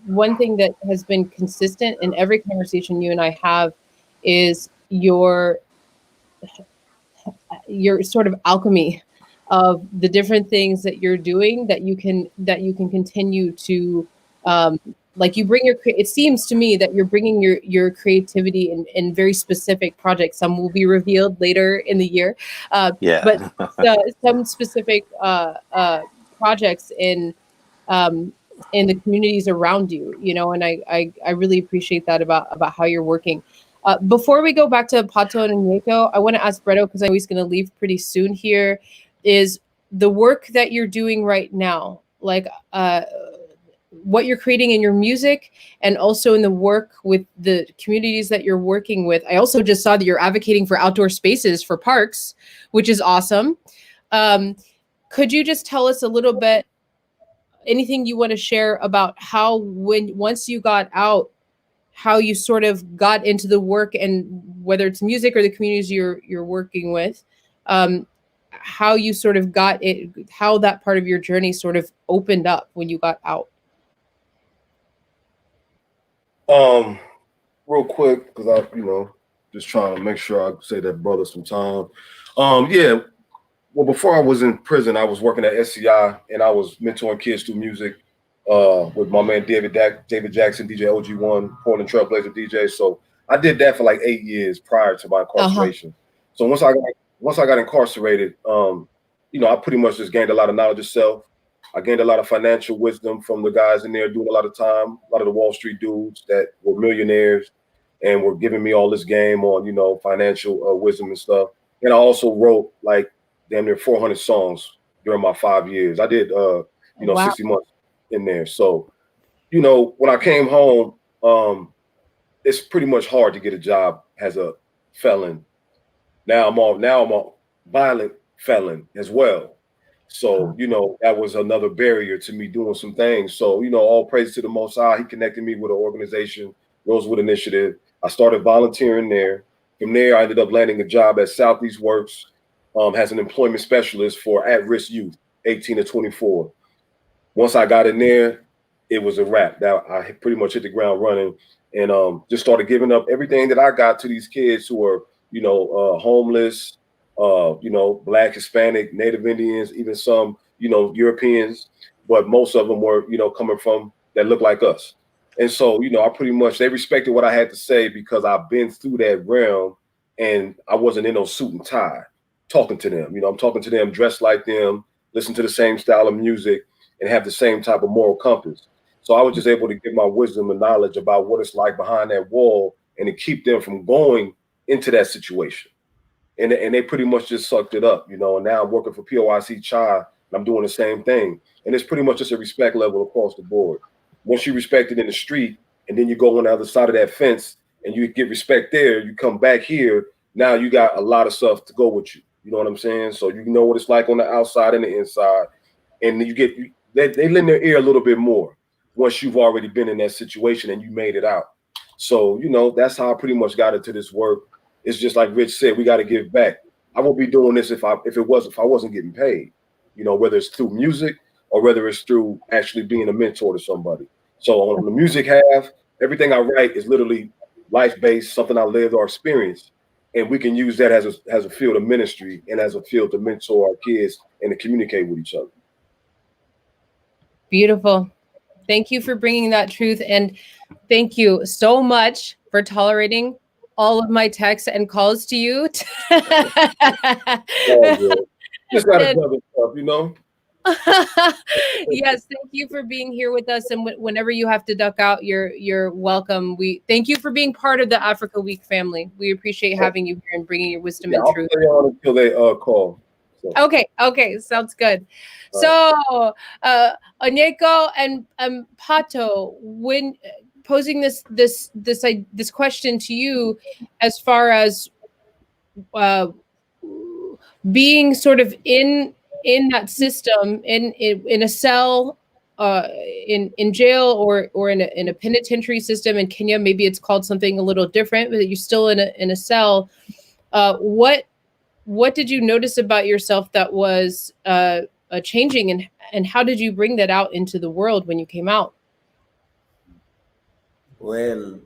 one thing that has been consistent in every conversation you and I have is your sort of alchemy of the different things that you're doing that you can continue to like you bring your it seems to me that you're bringing your creativity in very specific projects. Some will be revealed later in the year, but some specific projects in the communities around you, you know, and I really appreciate that about how you're working. Before we go back to Pato and Nyeko, I want to ask Bretto, because I know he's going to leave pretty soon here, is the work that you're doing right now, like what you're creating in your music and also in the work with the communities that you're working with. I also just saw that you're advocating for outdoor spaces for parks, which is awesome. Could you just tell us a little bit, anything you want to share about how once you got out, how you sort of got into the work, and whether it's music or the communities you're working with, how you sort of got it, how that part of your journey sort of opened up when you got out? Real quick, because I, just trying to make sure I say that brother some time. Yeah. Well, before I was in prison, I was working at SCI and I was mentoring kids through music with my man David Jackson, DJ OG1, Portland Trailblazer DJ. So I did that for like 8 years prior to my incarceration. So once I got incarcerated, I pretty much just gained a lot of knowledge of self. I gained a lot of financial wisdom from the guys in there doing a lot of time, a lot of the Wall Street dudes that were millionaires and were giving me all this game on, financial wisdom and stuff. And I also wrote like damn near 400 songs during my 5 years. I did, wow. 60 months in there. So, when I came home, it's pretty much hard to get a job as a felon. Now I'm a violent felon as well. So, that was another barrier to me doing some things. So, all praise to the Most High. He connected me with an organization, Rosewood Initiative. I started volunteering there. From there, I ended up landing a job at Southeast Works as an employment specialist for at-risk youth, 18 to 24. Once I got in there, it was a wrap. That I pretty much hit the ground running and just started giving up everything that I got to these kids who are, homeless, Black, Hispanic, Native Indians, even some, Europeans, but most of them were, coming from that look like us. And so, I pretty much, they respected what I had to say because I've been through that realm and I wasn't in no suit and tie talking to them. I'm talking to them dressed like them, listen to the same style of music and have the same type of moral compass. So I was just able to give my wisdom and knowledge about what it's like behind that wall and to keep them from going into that situation. And they pretty much just sucked it up, and now I'm working for POIC Chai and I'm doing the same thing. And it's pretty much just a respect level across the board. Once you respect it in the street and then you go on the other side of that fence and you get respect there, you come back here, now you got a lot of stuff to go with you. You know what I'm saying? So you know what it's like on the outside and the inside. And they lend their ear a little bit more once you've already been in that situation and you made it out. So, that's how I pretty much got into this work. It's just like Rich said, we got to give back. I won't be doing this if I wasn't getting paid, whether it's through music or whether it's through actually being a mentor to somebody. So on the music half, everything I write is literally life-based, something I lived or experienced. And we can use that as a field of ministry and as a field to mentor our kids and to communicate with each other. Beautiful. Thank you for bringing that truth. And thank you so much for tolerating all of my texts and calls to you. Just got to do stuff, Yes, thank you for being here with us. And whenever you have to duck out, you're welcome. We thank you for being part of the Africa Week family. We appreciate having you here and bringing your wisdom and truth. I'll stay on until they call. So. Okay, sounds good. So, Nyeko and Pato, when posing this question to you, as far as being sort of in that system, in a cell, in jail or in a penitentiary system in Kenya, maybe it's called something a little different, but you're still in a cell. What did you notice about yourself that was changing, and how did you bring that out into the world when you came out? Well,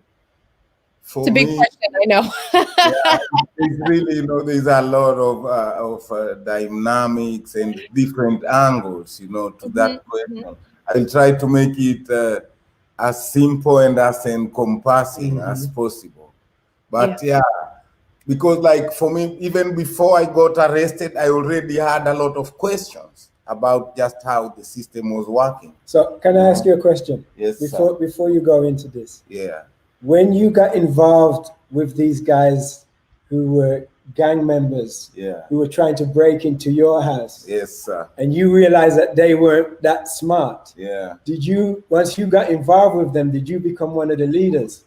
for It's a big me, question, I know. yeah, it's really, there's a lot of dynamics and different angles, to that question. I'll try to make it as simple and as encompassing as possible. But yeah, because like for me, even before I got arrested, I already had a lot of questions about just how the system was working. So can I ask you a question? Yes, before you go into this. Yeah. When you got involved with these guys who were gang members, who were trying to break into your house, Yes, sir. and you realized that they weren't that smart, Yeah. did you, once you got involved with them, did you become one of the leaders?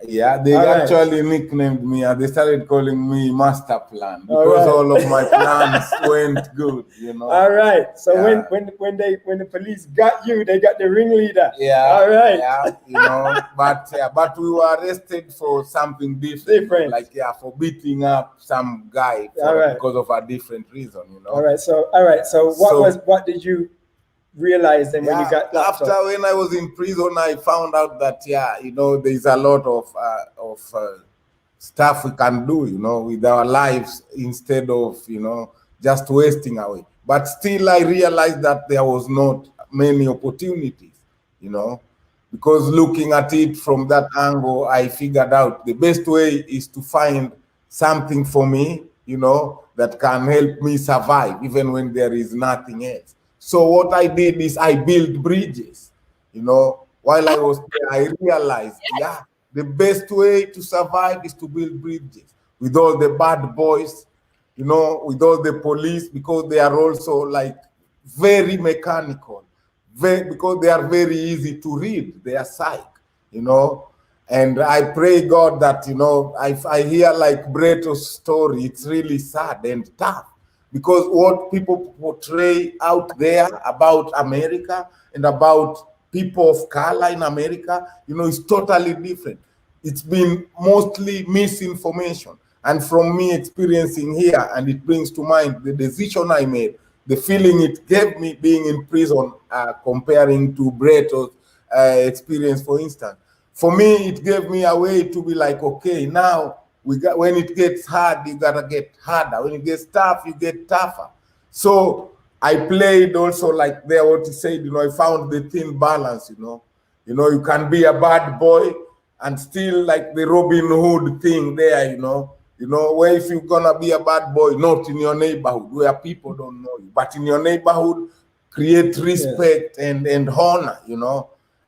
Yeah, they actually nicknamed me. They started calling me Master Plan because all of my plans went good, All right. So when the police got you, they got the ringleader. Yeah. All right. Yeah, but we were arrested for something different. Like for beating up some guy because of a different reason, All right. So what did you realize then when you got locked after up? when I was in prison, I found out that there's a lot of stuff we can do, with our lives instead of just wasting away. But still, I realized that there was not many opportunities, because looking at it from that angle, I figured out the best way is to find something for me, that can help me survive even when there is nothing else. So what I did is I built bridges, while I was there, I realized, the best way to survive is to build bridges with all the bad boys, with all the police, because they are also like very mechanical, because they are very easy to read, they are psych, and I pray God that, I hear like Bretto's story, it's really sad and tough. Because what people portray out there about America and about people of color in America, is totally different. It's been mostly misinformation. And from me experiencing here, and it brings to mind the decision I made, the feeling it gave me being in prison, comparing to Bretto's experience, for instance. For me, it gave me a way to be like, okay, now, when it gets hard, you gotta get harder. When it gets tough, you get tougher. So I played also like there what he said, I found the thin balance, you can be a bad boy and still like the Robin Hood thing there, where if you're gonna be a bad boy, not in your neighborhood where people don't know you, but in your neighborhood, create respect and honor,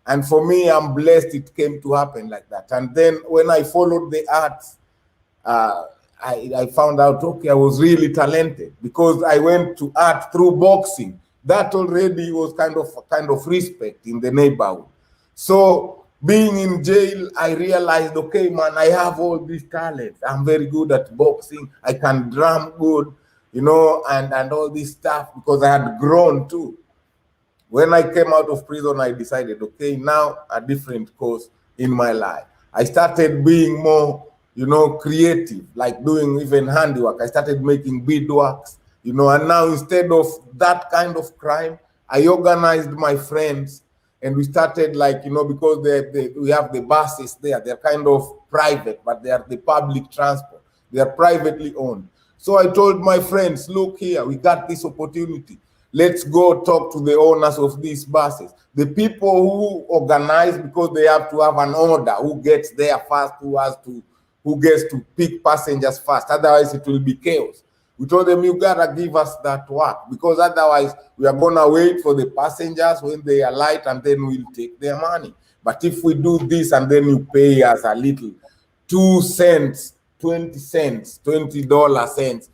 And for me, I'm blessed it came to happen like that. And then when I followed the arts, I found out, okay, I was really talented because I went to art through boxing. That already was kind of respect in the neighborhood. So being in jail, I realized, okay, man, I have all these talents. I'm very good at boxing. I can drum good, and all this stuff because I had grown too. When I came out of prison, I decided, okay, now a different course in my life. I started being more creative, like doing even handiwork. I started making beadworks, and now instead of that kind of crime, I organized my friends and we started like, because we have the buses there, they're kind of private, but they are the public transport. They are privately owned. So I told my friends, look here, we got this opportunity. Let's go talk to the owners of these buses. The people who organize, because they have to have an order, who gets there first, who gets to pick passengers first. Otherwise, it will be chaos. We told them, you gotta give us that work, because otherwise we are gonna wait for the passengers when they alight and then we'll take their money. But if we do this and then you pay us a little, 2 cents, 20 cents, $20 cents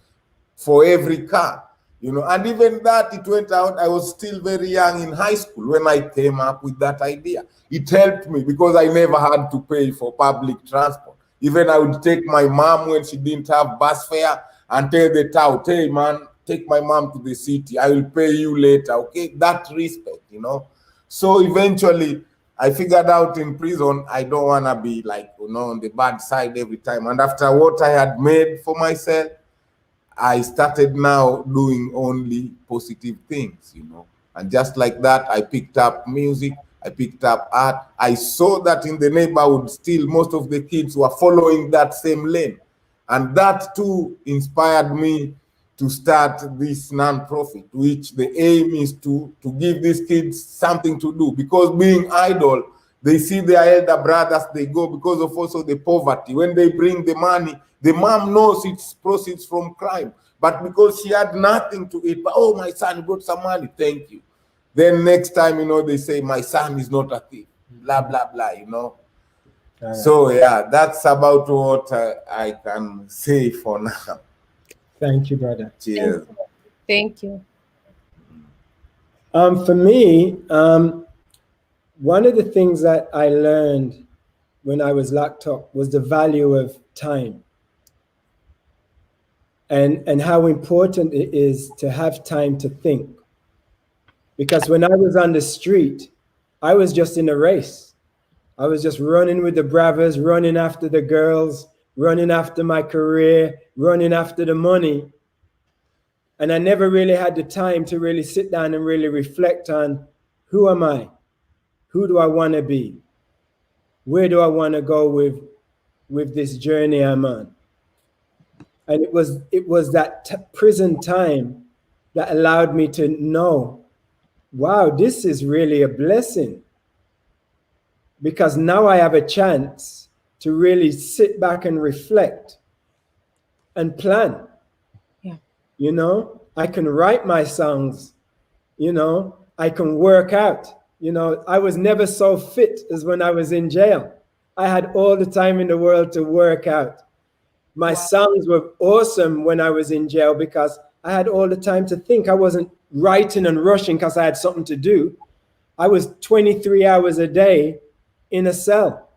for every car, and even that, it went out. I was still very young in high school when I came up with that idea. It helped me because I never had to pay for public transport. Even I would take my mom when she didn't have bus fare and tell the tout, hey man, take my mom to the city. I will pay you later. Okay, that respect, So eventually I figured out in prison, I don't want to be like, on the bad side every time. And after what I had made for myself, I started now doing only positive things, And just like that, I picked up music. I picked up art. I saw that in the neighborhood still most of the kids were following that same lane. And that too inspired me to start this non-profit, which the aim is to give these kids something to do. Because being idle, they see their elder brothers, they go because of also the poverty. When they bring the money, the mom knows it's proceeds from crime. But because she had nothing to eat, but, oh, my son brought some money, thank you. Then next time, you know, they say, my son is not a thief, blah, blah, blah, you know. So, yeah, that's about what I can say for now. Thank you, brother. Cheers. Thank you. For me, one of the things that I learned when I was locked up was the value of time. And how important it is to have time to think. Because when I was on the street, I was just in a race. I was just running with the brothers, running after the girls, running after my career, running after the money. And I never really had the time to really sit down and really reflect on, who am I? Who do I want to be? Where do I want to go with this journey I'm on? And it was that prison time that allowed me to know, wow, this is really a blessing. Because now I have a chance to really sit back and reflect and plan. Yeah. You know, I can write my songs, you know, I can work out. You know, I was never so fit as when I was in jail. I had all the time in the world to work out. My songs were awesome when I was in jail because I had all the time to think. I wasn't writing and rushing because I had something to do. I was 23 hours a day in a cell,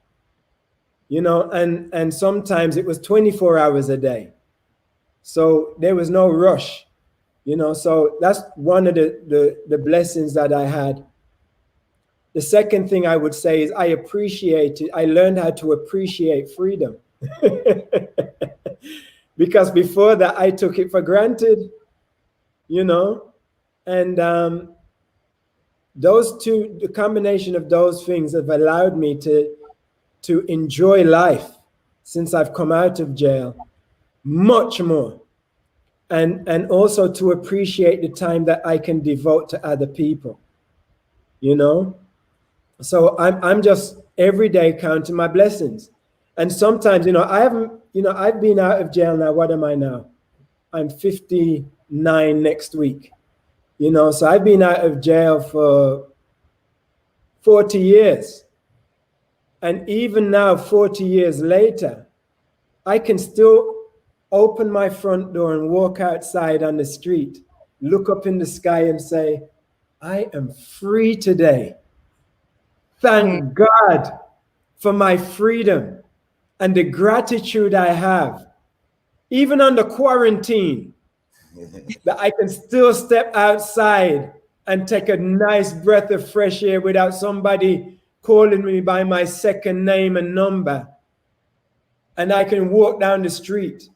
you know, and sometimes it was 24 hours a day. So there was no rush, you know, so that's one of the blessings that I had. The second thing I would say is I learned how to appreciate freedom. Because before that, I took it for granted, you know, and the combination of those things have allowed me to enjoy life since I've come out of jail much more, and also to appreciate the time that I can devote to other people, you know. So I'm just every day counting my blessings. And sometimes, you know, I've been out of jail now. What am I now? I'm 59 next week. You know, so I've been out of jail for 40 years. And even now, 40 years later, I can still open my front door and walk outside on the street, look up in the sky and say, I am free today. Thank God for my freedom and the gratitude I have, even under quarantine, that I can still step outside and take a nice breath of fresh air without somebody calling me by my second name and number. And I can walk down the street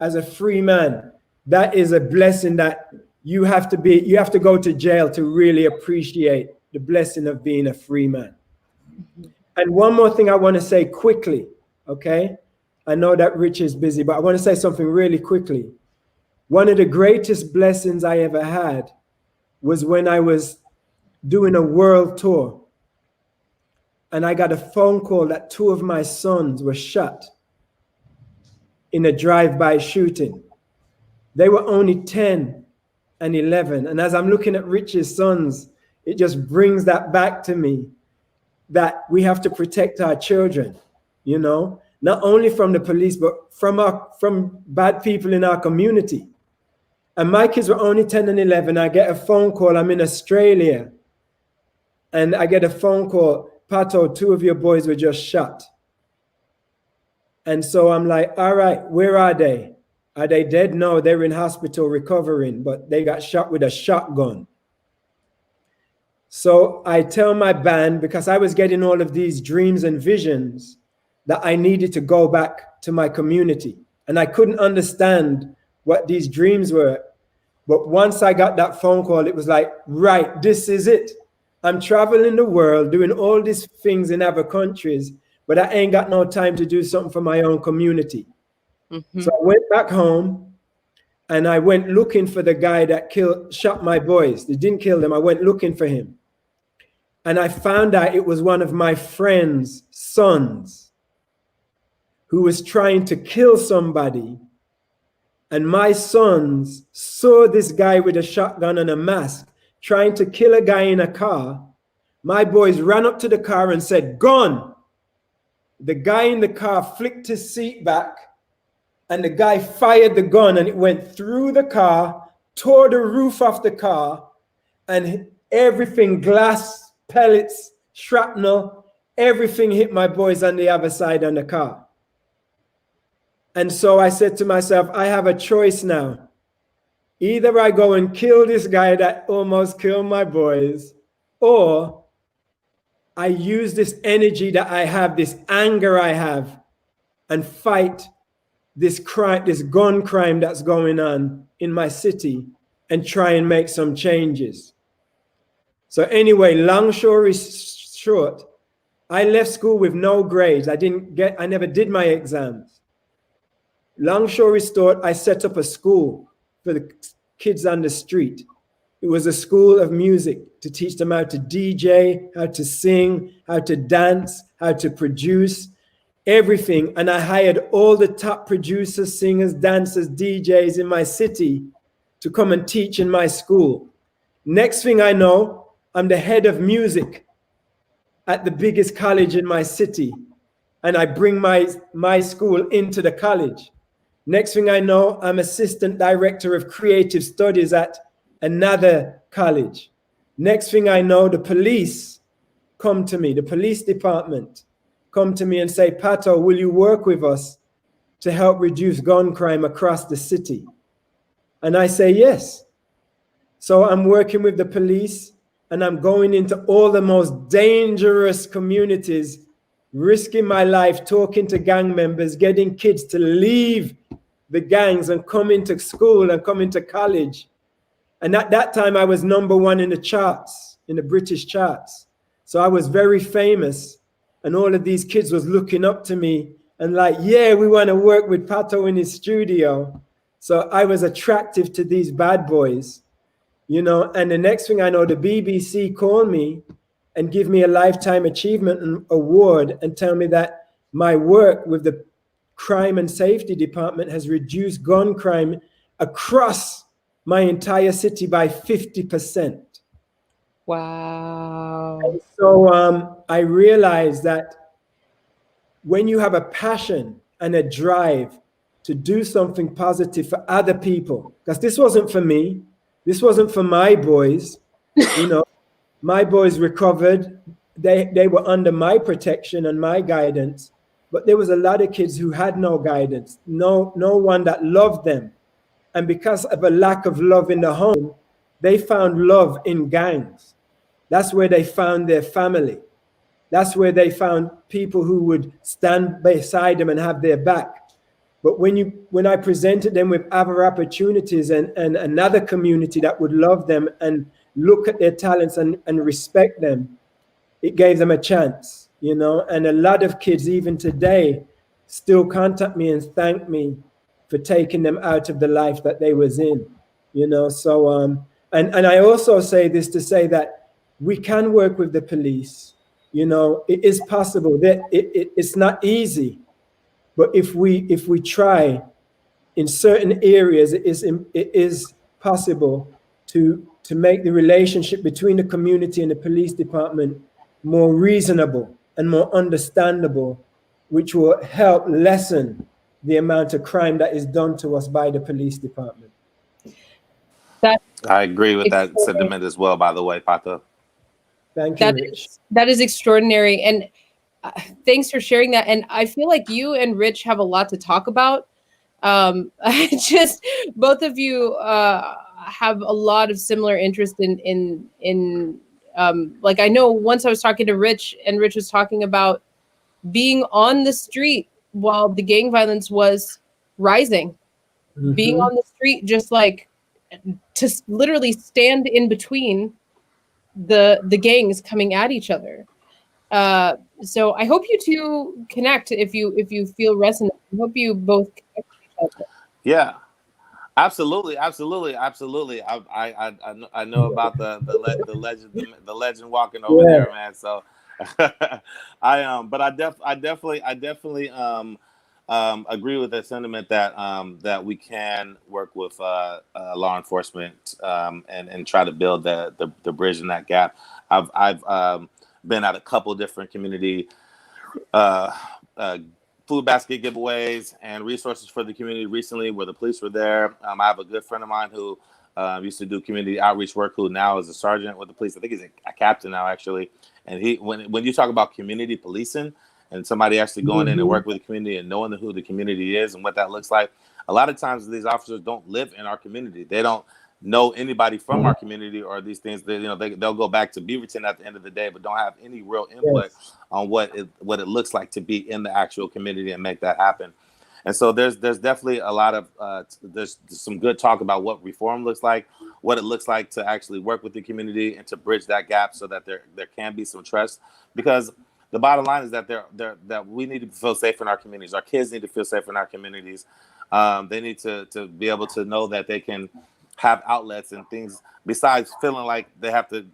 as a free man. That is a blessing that you have to go to jail to really appreciate the blessing of being a free man. And one more thing I want to say quickly, okay? I know that Rich is busy, but I want to say something really quickly. One of the greatest blessings I ever had was when I was doing a world tour. And I got a phone call that 2 of my sons were shot in a drive-by shooting. They were only 10 and 11. And as I'm looking at Rich's sons, it just brings that back to me, that we have to protect our children, you know, not only from the police, but from bad people in our community. And my kids were only 10 and 11. I get a phone call. I'm in Australia. And I get a phone call, Pato, 2 of your boys were just shot. And so I'm like, all right, where are they? Are they dead? No, they're in hospital recovering, but they got shot with a shotgun. So I tell my band, because I was getting all of these dreams and visions, that I needed to go back to my community. And I couldn't understand what these dreams were. But once I got that phone call, it was like, right, this is it. I'm traveling the world doing all these things in other countries, but I ain't got no time to do something for my own community. Mm-hmm. So I went back home and I went looking for the guy that shot my boys. They didn't kill them. I went looking for him. And I found out it was one of my friend's sons who was trying to kill somebody. And my sons saw this guy with a shotgun and a mask trying to kill a guy in a car. My boys ran up to the car and said, "Gun." The guy in the car flicked his seat back and the guy fired the gun and it went through the car, tore the roof off the car, and everything, glass, pellets, shrapnel, everything hit my boys on the other side of the car. And so I said to myself, I have a choice now. Either I go and kill this guy that almost killed my boys, or I use this energy that I have, this anger I have, and fight this crime, this gun crime that's going on in my city and try and make some changes. So anyway, long story short, I left school with no grades. I never did my exams. Long story short, I set up a school for the kids on the street. It was a school of music to teach them how to DJ, how to sing, how to dance, how to produce, everything. And I hired all the top producers, singers, dancers, DJs in my city to come and teach in my school. Next thing I know, I'm the head of music at the biggest college in my city. And I bring my school into the college. Next thing I know, I'm assistant director of creative studies at another college. Next thing I know, the police come to me, the police department come to me and say, "Pato, will you work with us to help reduce gun crime across the city?" And I say, yes. So I'm working with the police and I'm going into all the most dangerous communities, risking my life, talking to gang members, getting kids to leave the gangs and come into school and come into college. And at that time, I was #1 in the charts, in the British charts. So I was very famous. And all of these kids was looking up to me and like, yeah, we want to work with Pato in his studio. So I was attractive to these bad boys, you know. And the next thing I know, the BBC called me and give me a lifetime achievement award and tell me that my work with the crime and safety department has reduced gun crime across my entire city by 50%. Wow. And so I realized that when you have a passion and a drive to do something positive for other people, because this wasn't for me, this wasn't for my boys, you know, my boys recovered, they were under my protection and my guidance, but there was a lot of kids who had no guidance, no one that loved them. And because of a lack of love in the home, they found love in gangs. That's where they found their family. That's where they found people who would stand beside them and have their back. But when I presented them with other opportunities and another community that would love them and look at their talents and respect them, it gave them a chance, you know. And a lot of kids, even today, still contact me and thank me for taking them out of the life that they was in, you know. So, and I also say this to say that we can work with the police, you know. It is possible. That it's not easy, but if we try in certain areas, it is possible to make the relationship between the community and the police department more reasonable and more understandable, which will help lessen the amount of crime that is done to us by the police department. I agree with that sentiment as well, by the way, Pato. Thank you, Rich. That is extraordinary. And thanks for sharing that. And I feel like you and Rich have a lot to talk about. Just both of you have a lot of similar interest in like, I know once I was talking to Rich and Rich was talking about being on the street while the gang violence was rising, being on the street, just like to literally stand in between the gangs coming at each other. So I hope you two connect if you feel resonant. I hope you both connect with each other. Yeah. Absolutely. I know about the legend walking over Yeah. there, man. So but I definitely agree with the sentiment that that we can work with law enforcement and try to build the bridge in that gap. I've been at a couple different community uh, uh, food basket giveaways and resources for the community recently where the police were there. I have a good friend of mine who used to do community outreach work, who now is a sergeant with the police. I think he's a captain now, actually. And when you talk about community policing and somebody actually going in and work with the community and knowing who the community is and what that looks like, a lot of times these officers don't live in our community. They don't know anybody from our community or these things. They'll go back to Beaverton at the end of the day, but don't have any real input on what it looks like to be in the actual community and make that happen. And so there's definitely a lot of there's some good talk about what reform looks like, what it looks like to actually work with the community and to bridge that gap so that there can be some trust. Because the bottom line is that that we need to feel safe in our communities. Our kids need to feel safe in our communities. They need to be able to know that they can have outlets and things besides feeling like they have to,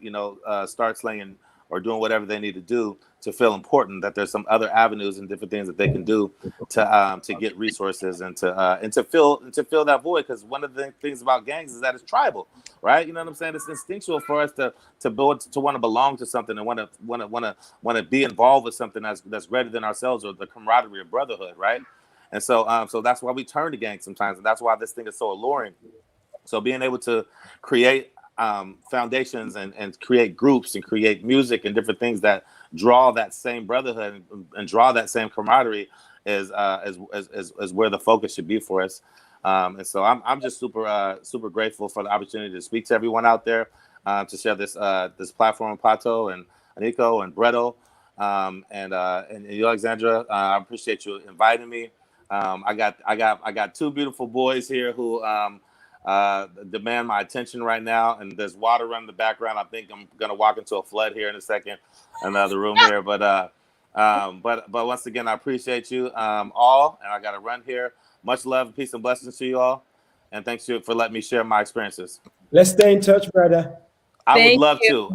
start slinging or doing whatever they need to do to feel important, that there's some other avenues and different things that they can do to get resources and to fill that void. Because one of the things about gangs is that it's tribal, right? You know what I'm saying? It's instinctual for us to want to belong to something and want to be involved with something that's greater than ourselves, or the camaraderie of brotherhood, right? And so that's why we turn to gangs sometimes, and that's why this thing is so alluring. So being able to create foundations and create groups and create music and different things that draw that same brotherhood and draw that same camaraderie is where the focus should be for us. And so I'm just super grateful for the opportunity to speak to everyone out there, to share this platform with Pato and Aniko and Bretto, and you, Alexandra. I appreciate you inviting me. I got two beautiful boys here who demand my attention right now, and there's water running in the background. I think I'm gonna walk into a flood here in a second, another room here. But once again, I appreciate you all, and I gotta run here. Much love, peace, and blessings to you all, and thanks for letting me share my experiences. Let's stay in touch, brother. I would love to.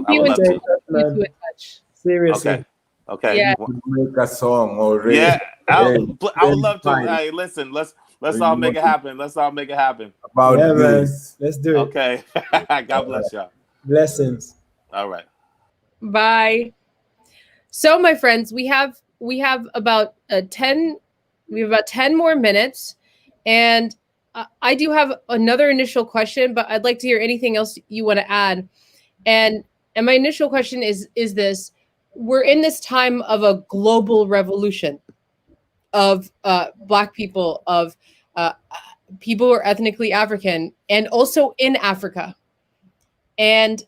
Stay in touch. Seriously. Okay. Yeah. Make a song already. Yeah, I would love to. Hey, listen, let's all make it happen. Let's all make it happen. About this. Let's do it. Okay. God bless y'all. Blessings. All right. Bye. So, my friends, we have about 10 more minutes, and I do have another initial question, but I'd like to hear anything else you want to add. And my initial question is this: we're in this time of a global revolution of Black people, of people who are ethnically African, and also in Africa, and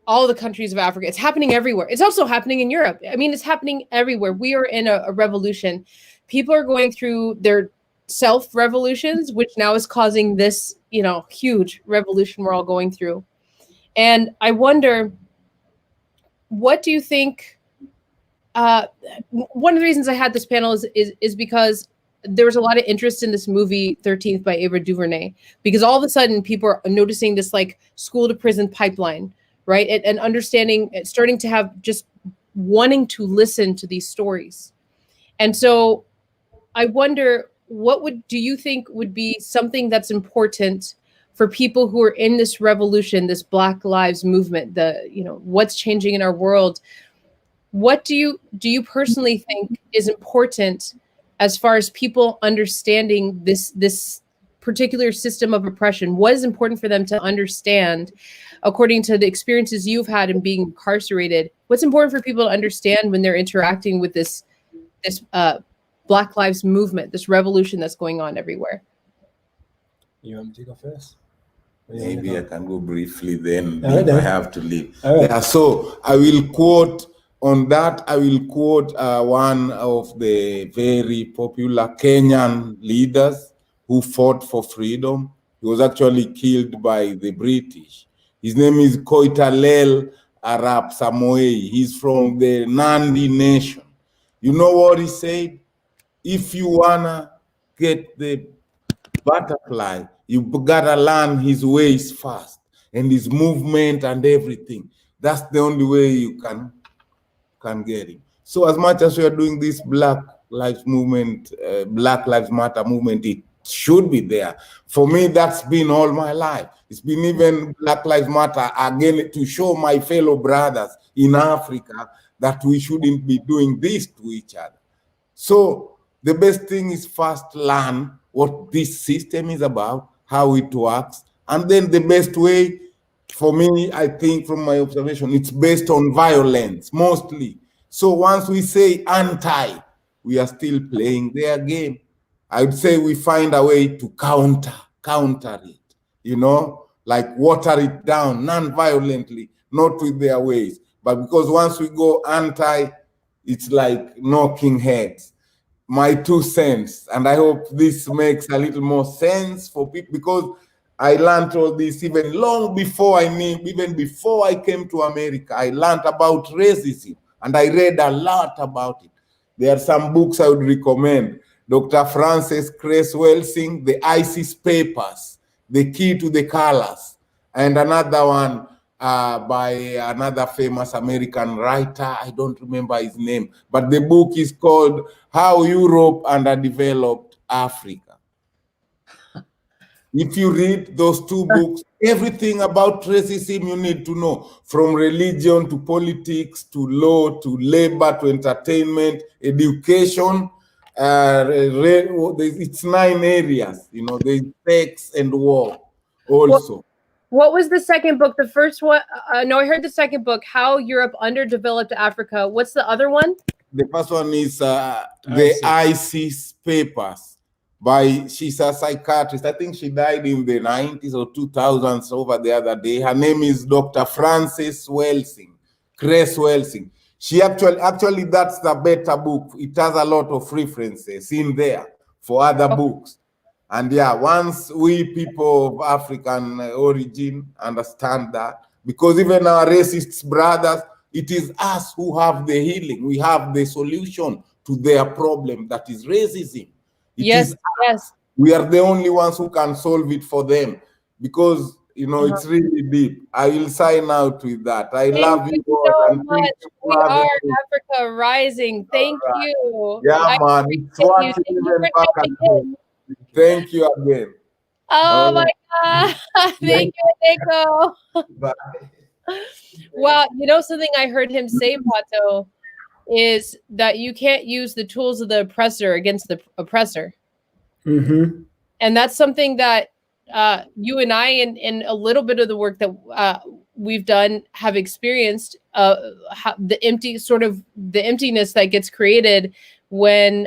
all the countries of Africa. It's happening everywhere. It's also happening in Europe. I mean, it's happening everywhere. We are in a revolution. People are going through their self-revolutions, which now is causing this, huge revolution we're all going through. And I wonder, what do you think? One of the reasons I had this panel is because there was a lot of interest in this movie 13th by Ava DuVernay, because all of a sudden people are noticing this like school to prison pipeline, right? And understanding, starting to have just wanting to listen to these stories. And so I wonder, do you think would be something that's important for people who are in this revolution, this Black Lives movement, what's changing in our world? What do you personally think is important as far as people understanding this particular system of oppression? What is important for them to understand, according to the experiences you've had in being incarcerated? What's important for people to understand when they're interacting with this Black Lives movement, this revolution that's going on everywhere? You want me to go first? Maybe I can go briefly, then All right, I have to leave. All right. Yeah, so I will quote on that. I will quote one of the very popular Kenyan leaders who fought for freedom. He was actually killed by the British. His name is Koitalel Arap Samoei. He's from the Nandi nation. You know what he said? If you wanna get the butterfly, you gotta learn his ways first and his movement and everything. That's the only way you can get him. So as much as we are doing this Black Lives Movement, Black Lives Matter movement, it should be there. For me, that's been all my life. It's been even Black Lives Matter, again, to show my fellow brothers in Africa that we shouldn't be doing this to each other. So the best thing is first learn what this system is about, how it works, and then the best way, for me, I think from my observation, it's based on violence, mostly. So once we say anti, we are still playing their game. I would say we find a way to counter it, you know, like water it down non-violently, not with their ways. But because once we go anti, it's like knocking heads. My 2 cents, and I hope this makes a little more sense for people, because I learned all this even long before even before I came to America. I learned about racism, and I read a lot about it. There are some books I would recommend. Dr. Frances Cress Welsing, The ISIS Papers, The Key to the Colors, and another one by another famous American writer. I don't remember his name, but the book is called How Europe Underdeveloped Africa. If you read those 2 books, everything about racism you need to know, from religion to politics to law to labor to entertainment, education. It's 9 areas, you know, there's sex and war also. What was the second book? The first one? No, I heard the second book, How Europe Underdeveloped Africa. What's the other one? The first one is The ISIS Papers. She's a psychiatrist. I think she died in the 90s or 2000s over the other day. Her name is Dr. Frances Welsing, Cress Welsing. She actually, that's the better book. It has a lot of references in there for other books. And yeah, once we people of African origin understand that, because even our racist brothers, it is us who have the healing. We have the solution to their problem, that is racism. Yes. We are the only ones who can solve it for them, because, you know, it's really deep. I will sign out with that. I love you all. So much. We are Africa Rising. Thank you. Yeah, man. It's watching even back again. Thank you again. Oh my God. Thank you, Nico. Bye. Well, you know, something I heard him say, Pato, is that you can't use the tools of the oppressor against the oppressor. Mm-hmm. And that's something that you and I, in a little bit of the work that we've done, have experienced, the emptiness that gets created when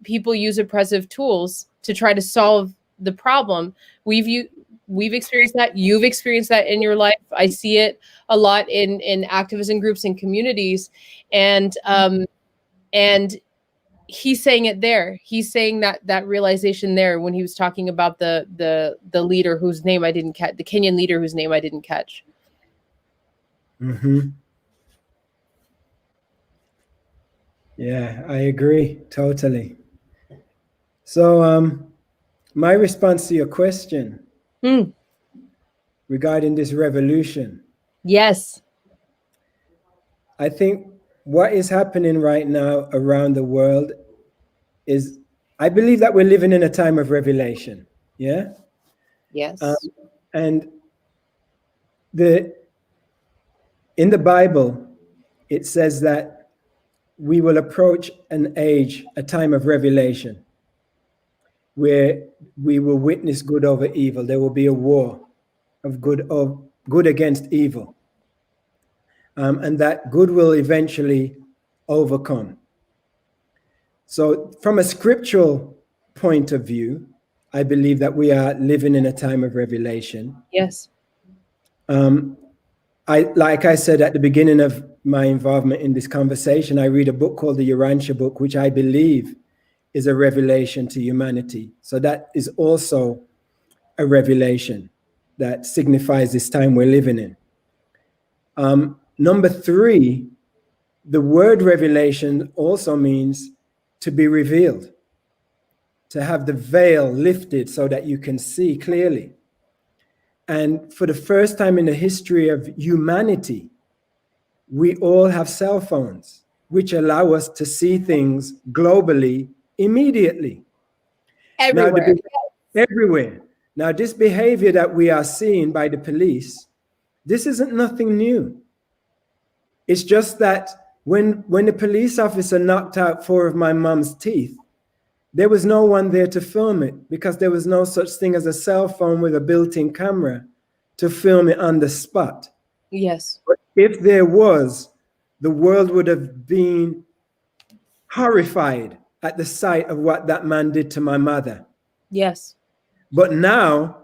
people use oppressive tools to try to solve the problem. We've experienced that. You've experienced that in your life. I see it a lot in activism groups and communities, and he's saying it there. He's saying that realization there when he was talking about the leader whose name I didn't catch, the Kenyan leader whose name I didn't catch. Mm-hmm. Yeah, I agree totally. So my response to your question regarding this revolution. Yes. I think what is happening right now around the world is, I believe that we're living in a time of revelation. Yeah. Yes. And in the Bible, it says that we will approach an age, a time of revelation, where we will witness good over evil. There will be a war of good against evil. And that good will eventually overcome. So from a scriptural point of view, I believe that we are living in a time of revelation. Yes. Like I said at the beginning of my involvement in this conversation, I read a book called the Urantia book, which I believe is a revelation to humanity. So that is also a revelation. that signifies this time we're living in. Number 3, the word revelation also means to be revealed, to have the veil lifted so that you can see clearly. And for the first time in the history of humanity, we all have cell phones, which allow us to see things globally immediately. Everywhere. Everywhere. Now, this behavior that we are seeing by the police, this isn't nothing new. It's just that when the police officer knocked out 4 of my mom's teeth, there was no one there to film it because there was no such thing as a cell phone with a built-in camera to film it on the spot. Yes. But if there was, the world would have been horrified at the sight of what that man did to my mother. Yes. But now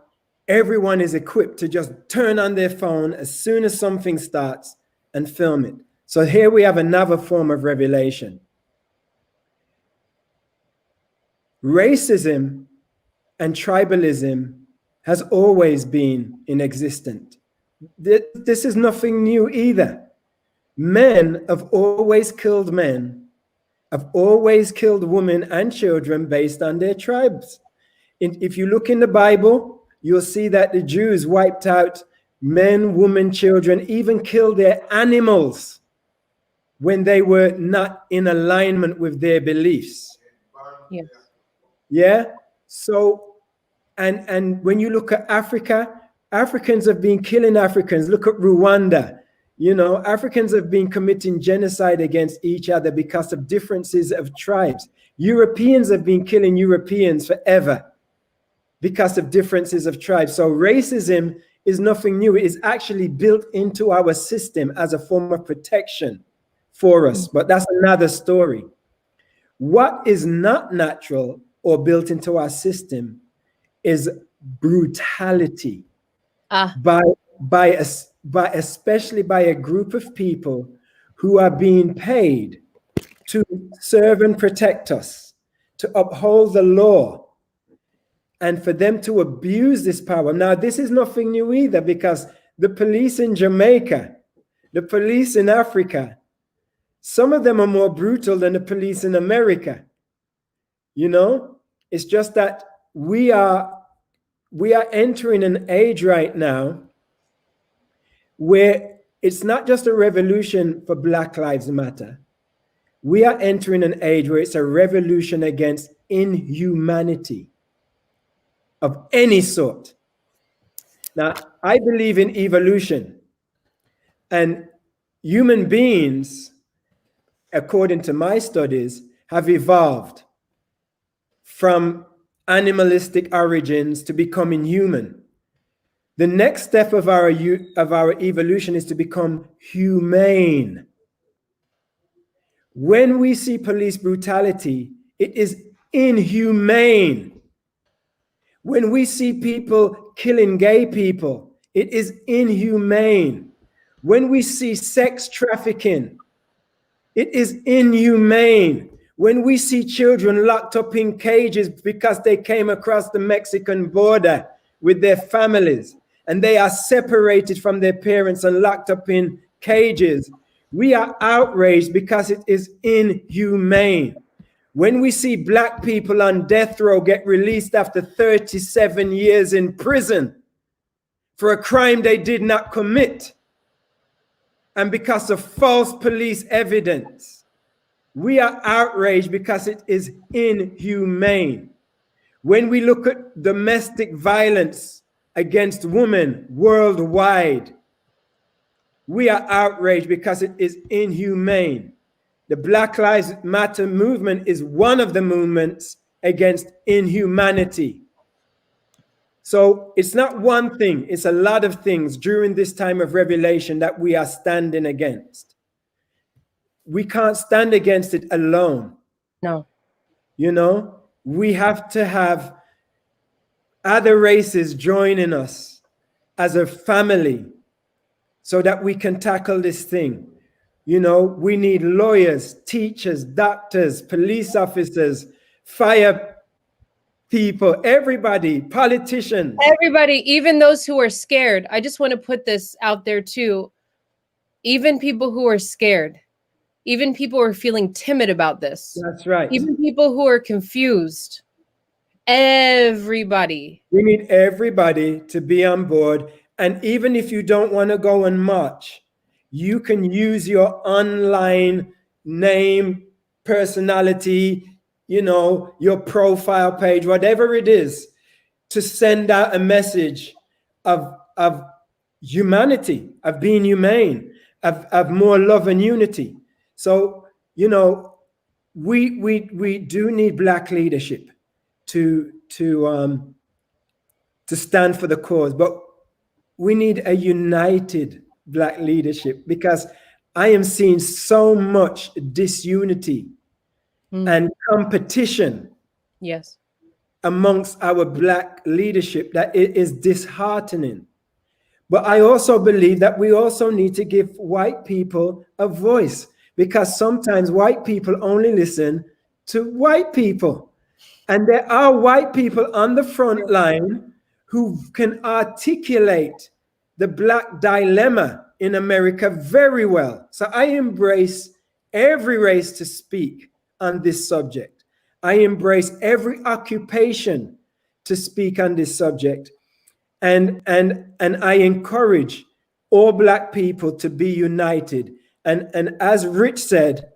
everyone is equipped to just turn on their phone as soon as something starts and film it. So here we have another form of revelation. Racism and tribalism has always been in existence. This is nothing new either. Men have always killed men, have always killed women and children based on their tribes. If you look in the Bible, you'll see that the Jews wiped out men, women, children, even killed their animals when they were not in alignment with their beliefs. Yeah. Yeah. So, and when you look at Africa, Africans have been killing Africans. Look at Rwanda. You know, Africans have been committing genocide against each other because of differences of tribes. Europeans have been killing Europeans forever because of differences of tribes. So racism is nothing new. It is actually built into our system as a form of protection for us. But that's another story. What is not natural or built into our system is brutality especially by a group of people who are being paid to serve and protect us, to uphold the law, and for them to abuse this power. Now, this is nothing new either, because the police in Jamaica, the police in Africa, some of them are more brutal than the police in America. You know, it's just that we are entering an age right now where it's not just a revolution for Black Lives Matter. We are entering an age where it's a revolution against inhumanity of any sort. Now, I believe in evolution, and human beings, according to my studies, have evolved from animalistic origins to becoming human. The next step of our evolution is to become humane. When we see police brutality, it is inhumane. When we see people killing gay people, it is inhumane. When we see sex trafficking, it is inhumane. When we see children locked up in cages because they came across the Mexican border with their families and they are separated from their parents and locked up in cages, we are outraged because it is inhumane. When we see Black people on death row get released after 37 years in prison for a crime they did not commit, and because of false police evidence, we are outraged because it is inhumane. When we look at domestic violence against women worldwide, we are outraged because it is inhumane. The Black Lives Matter movement is one of the movements against inhumanity. So it's not one thing, it's a lot of things during this time of revelation that we are standing against. We can't stand against it alone. No. You know, we have to have other races joining us as a family so that we can tackle this thing. You know, we need lawyers, teachers, doctors, police officers, people, everybody, politicians. Everybody, even those who are scared. I just want to put this out there too. Even people who are scared, even people who are feeling timid about this. That's right. Even people who are confused. Everybody. We need everybody to be on board. And even if you don't want to go and march, you can use your online name, personality, your profile page, whatever it is, to send out a message of humanity, of being humane, of more love and unity. So, we do need Black leadership to stand for the cause, but we need a united Black leadership, because I am seeing so much disunity and competition amongst our Black leadership that it is disheartening. But I also believe that we also need to give white people a voice, because sometimes white people only listen to white people. And there are white people on the front line who can articulate the Black dilemma in America very well. So I embrace every race to speak on this subject. I embrace every occupation to speak on this subject. And I encourage all Black people to be united. And as Rich said,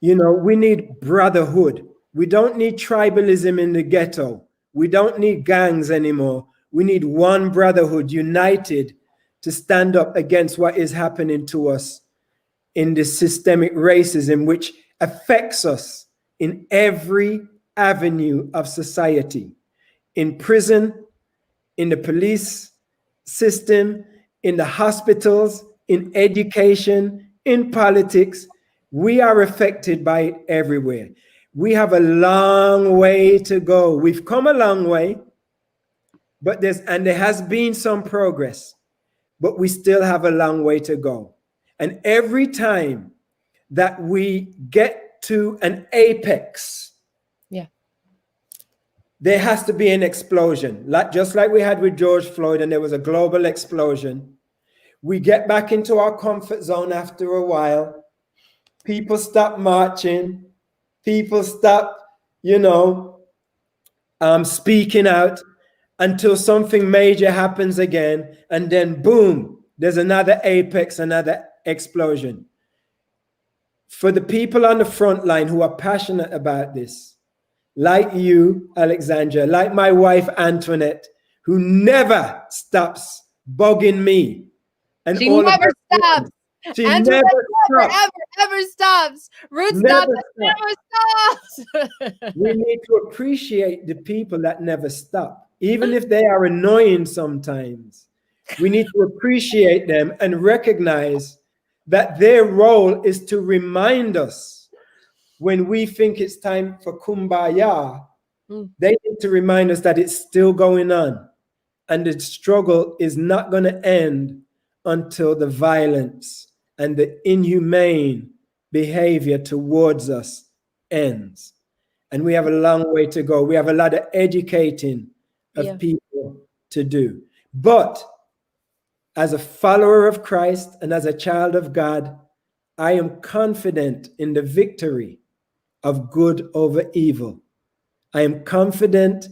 we need brotherhood. We don't need tribalism in the ghetto. We don't need gangs anymore. We need one brotherhood, united to stand up against what is happening to us in this systemic racism, which affects us in every avenue of society, in prison, in the police system, in the hospitals, in education, in politics. We are affected by it everywhere. We have a long way to go. We've come a long way, but there has been some progress, but we still have a long way to go. And every time that we get to an apex, there has to be an explosion, just like we had with George Floyd, and there was a global explosion. We get back into our comfort zone after a while. People stop marching. People stop, speaking out until something major happens again. And then boom, there's another apex, another explosion. For the people on the front line who are passionate about this, like you, Alexandra, like my wife, Antoinette, who never stops bugging me. And she never stops. She never stops. Ever stops. Ruth stops. Never stops. We need to appreciate the people that never stop, even if they are annoying sometimes. We need to appreciate them and recognize that their role is to remind us when we think it's time for kumbaya. They need to remind us that it's still going on, and the struggle is not going to end until the violence and the inhumane behavior towards us ends. And we have a long way to go. We have a lot of educating of people to do. But as a follower of Christ and as a child of God, I am confident in the victory of good over evil. I am confident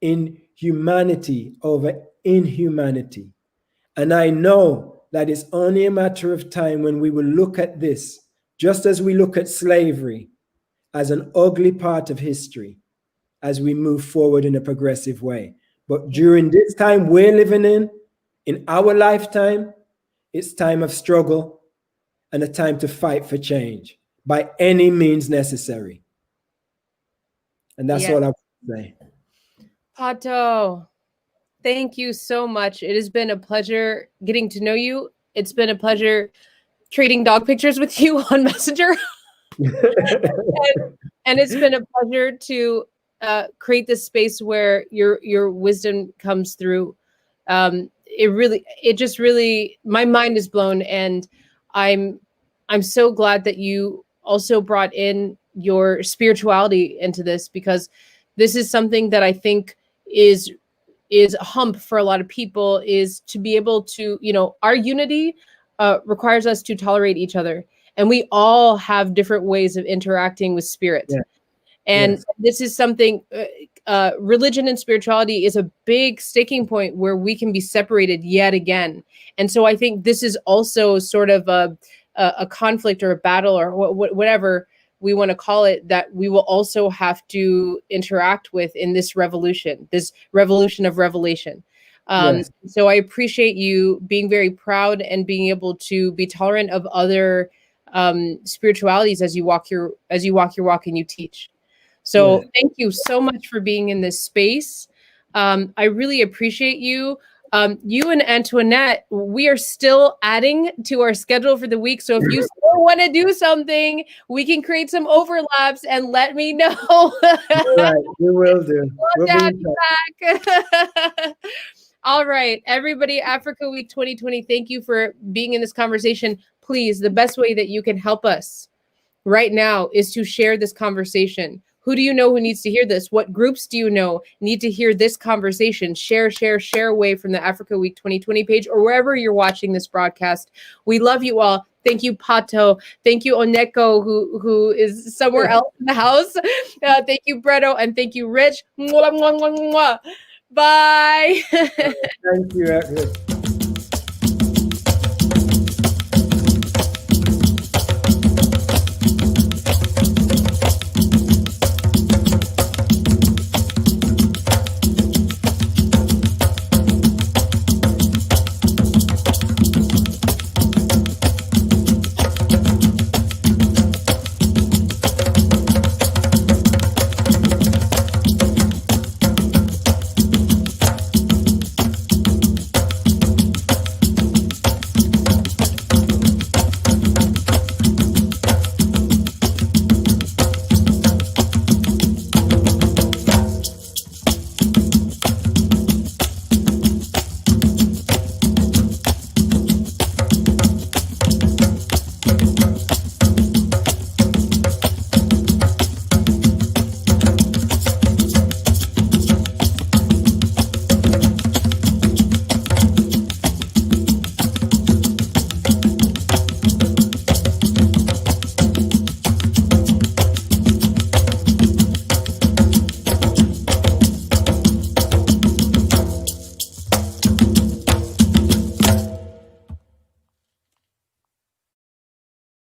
in humanity over inhumanity. And I know that it's only a matter of time when we will look at this, just as we look at slavery, as an ugly part of history, as we move forward in a progressive way. But during this time we're living in our lifetime, it's time of struggle and a time to fight for change by any means necessary. And that's all I want to say. Pato, thank you so much. It has been a pleasure getting to know you. It's been a pleasure trading dog pictures with you on Messenger. and it's been a pleasure to create this space where your wisdom comes through. It just really, my mind is blown, and I'm so glad that you also brought in your spirituality into this, because this is something that I think is a hump for a lot of people, is to be able to, our unity requires us to tolerate each other. And we all have different ways of interacting with spirit. Yeah. And Yes. this is something, religion and spirituality is a big sticking point where we can be separated yet again. And so I think this is also sort of a conflict or a battle or whatever we want to call it, that we will also have to interact with in this revolution of revelation. Yes. So I appreciate you being very proud and being able to be tolerant of other spiritualities as you walk your walk and you teach. So thank you so much for being in this space. I really appreciate you. You and Antoinette, we are still adding to our schedule for the week. So if you still want to do something, we can create some overlaps and let me know. All right, we will do. We'll be back. All right, everybody, Africa Week 2020, thank you for being in this conversation. Please, the best way that you can help us right now is to share this conversation. Who do you know who needs to hear this? What groups do you know need to hear this conversation? Share away from the Africa Week 2020 page or wherever you're watching this broadcast. We love you all. Thank you, Pato. Thank you, Oneko, who is somewhere else in the house. Thank you, Bretto, and thank you, Rich. Mwah, mwah, mwah, mwah. Bye. Thank you.